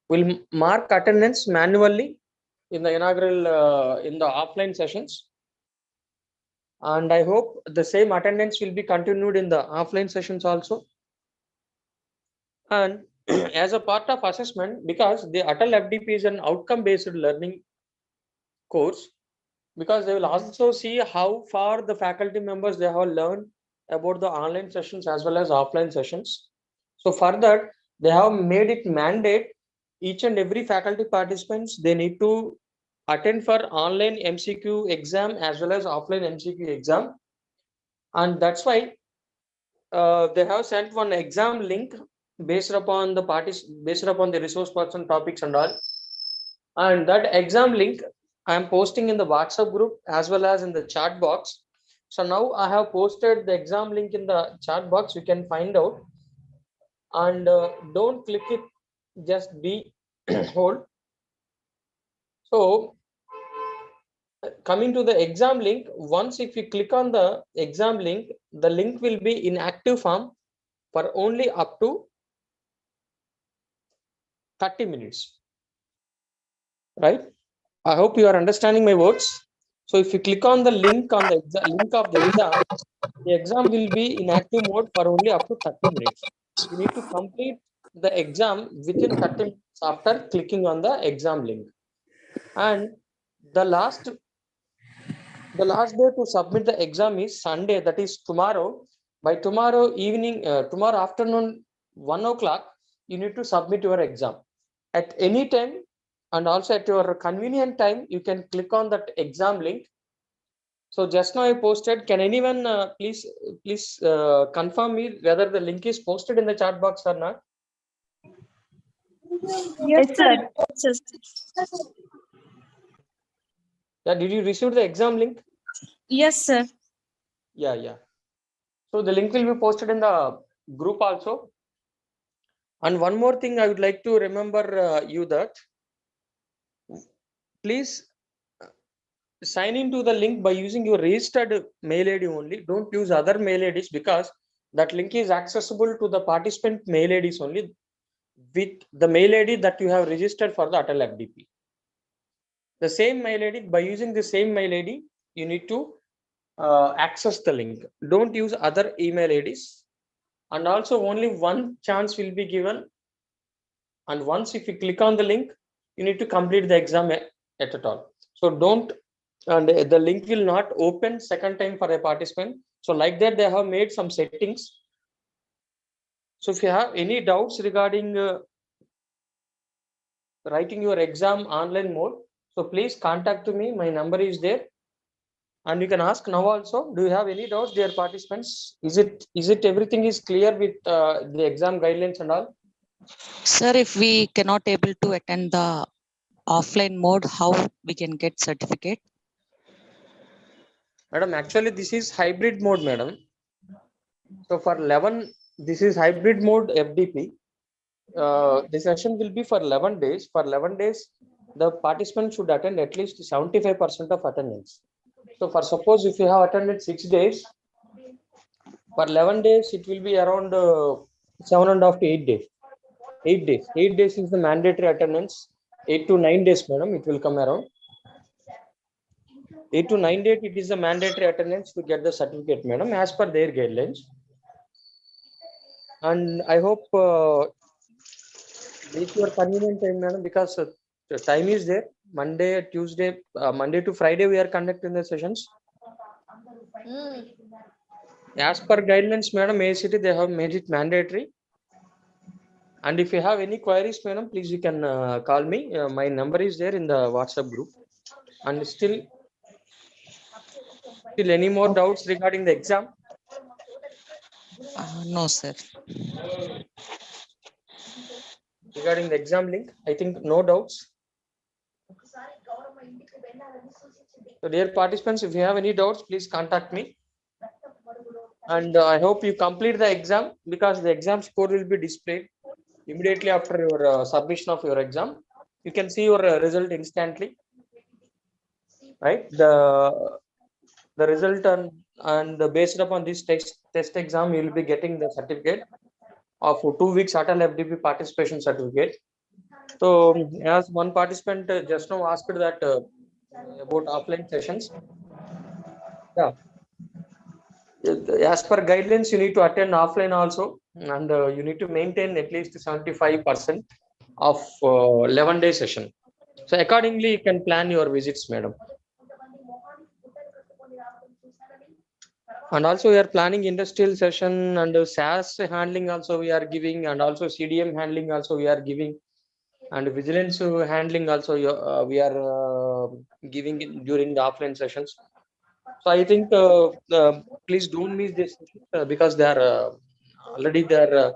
will mark attendance manually in the inaugural in the offline sessions, and I hope the same attendance will be continued in the offline sessions also. And as a part of assessment, because the ATAL FDP is an outcome based learning course, because they will also see how far the faculty members they have learned about the online sessions as well as offline sessions. So for that, they have made it mandate each and every faculty participants they need to attend for online MCQ exam as well as offline MCQ exam, and that's why they have sent one exam link based upon the resource person topics and all, and that exam link I am posting in the WhatsApp group as well as in the chat box. So now I have posted the exam link in the chat box. You can find out, and don't click it, just be hold. So coming to the exam link, once if you click on the exam link, the link will be in active form for only up to 30 minutes, right? I hope you are understanding my words. So if you click on the link on the link of the exam will be in active mode for only up to 30 minutes. You need to complete the exam within 30 minutes after clicking on the exam link. And the last day to submit the exam is Sunday, that is tomorrow. By tomorrow evening, tomorrow afternoon, 1 o'clock, you need to submit your exam. At any time and also at your convenient time, you can click on that exam link. So just now I posted. Can anyone please confirm me whether the link is posted in the chat box or not? Yes, sir. Yes. Yeah, did you receive the exam link? Yes, sir. Yeah. So the link will be posted in the group also. And one more thing I would like to remember you that please sign into the link by using your registered mail ID only. Don't use other mail IDs, because that link is accessible to the participant mail IDs only with the mail ID that you have registered for the ATAL FDP. The same mail ID, by using the same mail ID, you need to access the link. Don't use other email IDs. And also only one chance will be given. And once if you click on the link, you need to complete the exam at all. So don't, and the link will not open second time for a participant. So like that, they have made some settings. So if you have any doubts regarding writing your exam online mode, so please contact me. My number is there, and you can ask now also. Do you have any doubts, dear participants? Is it everything is clear with the exam guidelines and all? Sir, if we cannot able to attend the offline mode, how we can get certificate? Madam, actually this is hybrid mode, madam. So for 11, this is hybrid mode FDP. The session will be for 11 days. For 11 days, the participant should attend at least 75% of attendance. So for suppose if you have attended 6 days, for 11 days, it will be around 7.5 to 8 days. 8 days. 8 days is the mandatory attendance. 8 to 9 days, madam, it will come around. 8 to 9 days, it is the mandatory attendance to get the certificate, madam, as per their guidelines. And I hope it's your convenient time, madam, because the time is there. Monday, Tuesday, Monday to Friday, we are conducting the sessions. As per guidelines, madam, ACT, they have made it mandatory. And if you have any queries, madam, please you can call me. My number is there in the WhatsApp group. And still any more doubts regarding the exam? No, sir. Regarding the exam link, I think no doubts. So dear participants, if you have any doubts, please contact me. And I hope you complete the exam, because the exam score will be displayed immediately after your submission of your exam. You can see your result instantly, right? The result and based upon this test exam, you will be getting the certificate of 2 weeks ATAL FDP participation certificate. So as one participant just now asked that about offline sessions. Yeah. As per guidelines, you need to attend offline also, and you need to maintain at least 75% of 11-day session. So accordingly, you can plan your visits, madam. And also we are planning industrial session and SAS handling also we are giving, and also CDM handling also we are giving, and vigilance handling also we are giving it during the offline sessions. So I think please don't miss this because they are already there.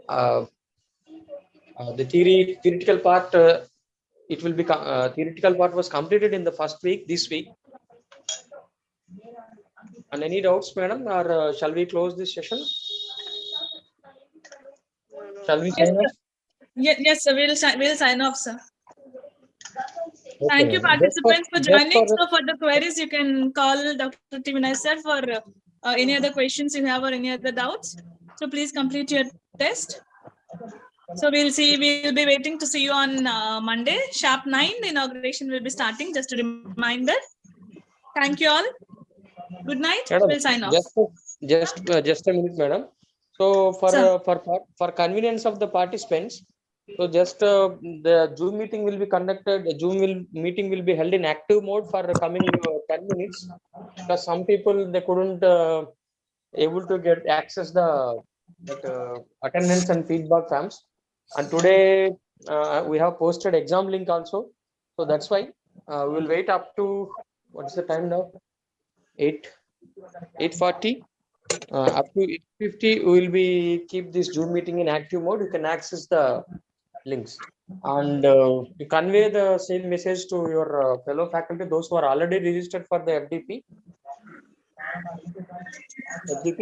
The theoretical part it will be theoretical part was completed in the first week this week. And any doubts, madam, or shall we close this session? Shall we sign off? Yes, sir. We'll sign off, sir. Okay, Thank you, madam. participants, for joining. for- So for the queries, you can call Dr. T. Vinay sir for any other questions you have or any other doubts. So please complete your test. So we'll be waiting to see you on Monday, sharp 9. The inauguration will be starting. Just a reminder. Thank you all. Good night. Madam, We'll sign off. just a minute, madam. So Sir. for convenience of the participants, so just the Zoom meeting will be conducted. The meeting will be held in active mode for the coming 10 minutes, because some people they couldn't able to get access the attendance and feedback forms. And today we have posted exam link also. So that's why we will wait up to what's the time now? 8:40. Up to 8:50, we will be keep this Zoom meeting in active mode. You can access the links and you convey the same message to your fellow faculty, those who are already registered for the FDP.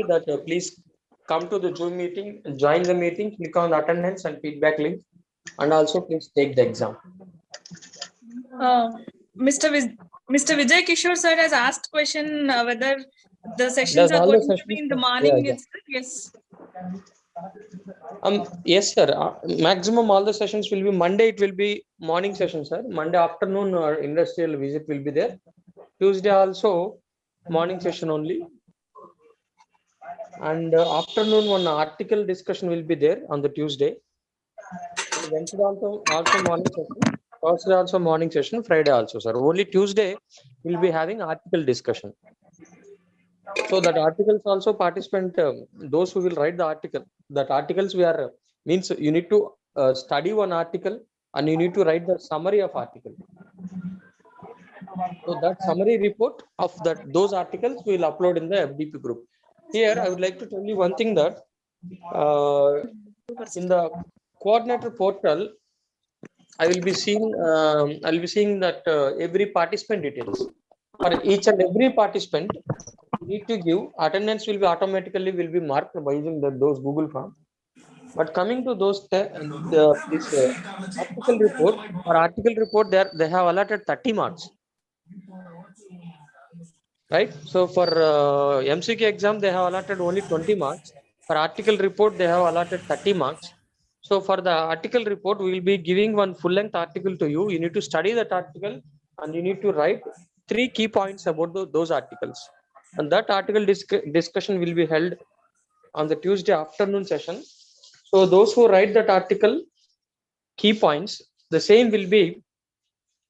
That please come to the Zoom meeting, join the meeting, click on the attendance and feedback link, and also please take the exam. Mr. Vijay Kishore sir has asked question whether the sessions are going to be in the morning. Yes. Yes, sir. Maximum all the sessions will be Monday. It will be morning session, sir. Monday afternoon industrial visit will be there. Tuesday also morning session only. And afternoon one article discussion will be there on the Tuesday. Wednesday also morning session. Thursday also morning session. Friday also, sir. Only Tuesday we'll be having article discussion. So that articles also participant, those who will write the article, that articles we are means you need to study one article and you need to write the summary of article. So that summary report of those articles we will upload in the FDP group. Here I would like to tell you one thing that in the coordinator portal, I will be seeing that every participant details for each and every participant. Need to give attendance will be automatically marked by using those Google form. But coming to those this article report, for article report they have allotted 30 marks, right? So for MCQ exam they have allotted only 20 marks. For article report they have allotted 30 marks. So for the article report we will be giving one full length article to you. You need to study that article and you need to write 3 key points about those articles. And that article discussion will be held on the Tuesday afternoon session. So those who write that article key points, the same will be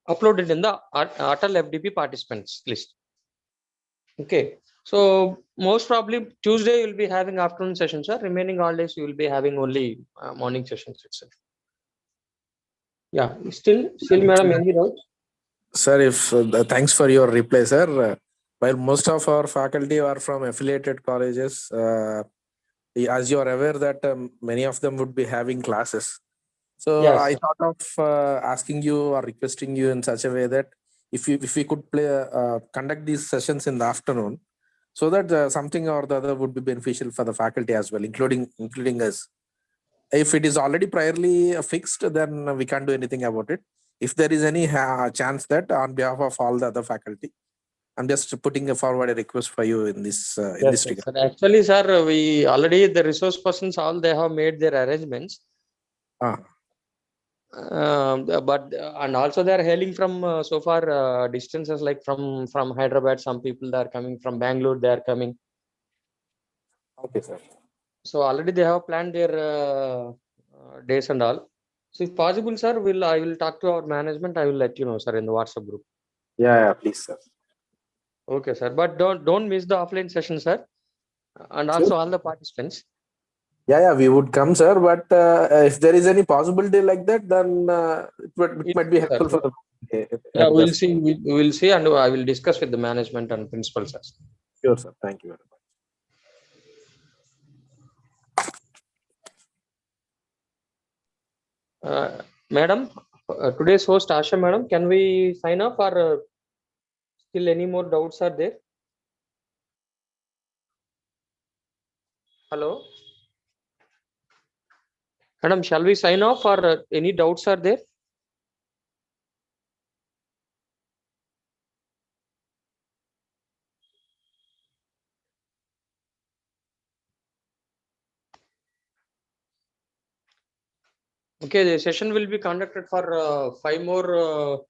uploaded in the ATAL FDP participants list. Okay. So most probably Tuesday you will be having afternoon sessions, sir. Remaining all days you will be having only morning sessions itself. Yeah. Still, madam, any doubts? Sir, if thanks for your reply, sir. While most of our faculty are from affiliated colleges, as you are aware that many of them would be having classes. So yes, I thought of asking you or requesting you in such a way that if we could conduct these sessions in the afternoon, so that something or the other would be beneficial for the faculty as well, including us. If it is already priorly fixed, then we can't do anything about it. If there is any chance that on behalf of all the other faculty, I'm just putting forward a request for you in this yes, regard. Sir. Actually, sir, we already the resource persons all they have made their arrangements. But and also they are hailing from so far distances, like from Hyderabad. Some people they are coming from Bangalore. They are coming. Okay, sir. So already they have planned their days and all. So if possible, sir, I will talk to our management. I will let you know, sir, in the WhatsApp group. Yeah, please, sir. Okay, sir. But don't miss the offline session, sir, and Sure. also all the participants. Yeah, we would come, sir. But if there is any possibility like that, then it might be Yes, sir. helpful for the. Yeah, we'll see. We'll see, and I will discuss with the management and principal, sir. Sure, sir. Thank you very much. Madam, today's host Asha, madam, can we sign up, or still any more doubts are there? Hello, madam, shall we sign off, or any doubts are there? Okay, the session will be conducted for 5 more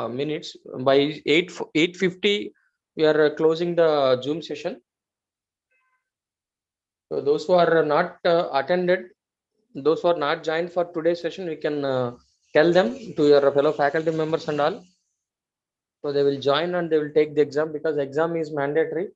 minutes. By 8:50, we are closing the Zoom session. So those who are not attended, those who are not joined for today's session, we can tell them to your fellow faculty members and all. So they will join and they will take the exam, because exam is mandatory.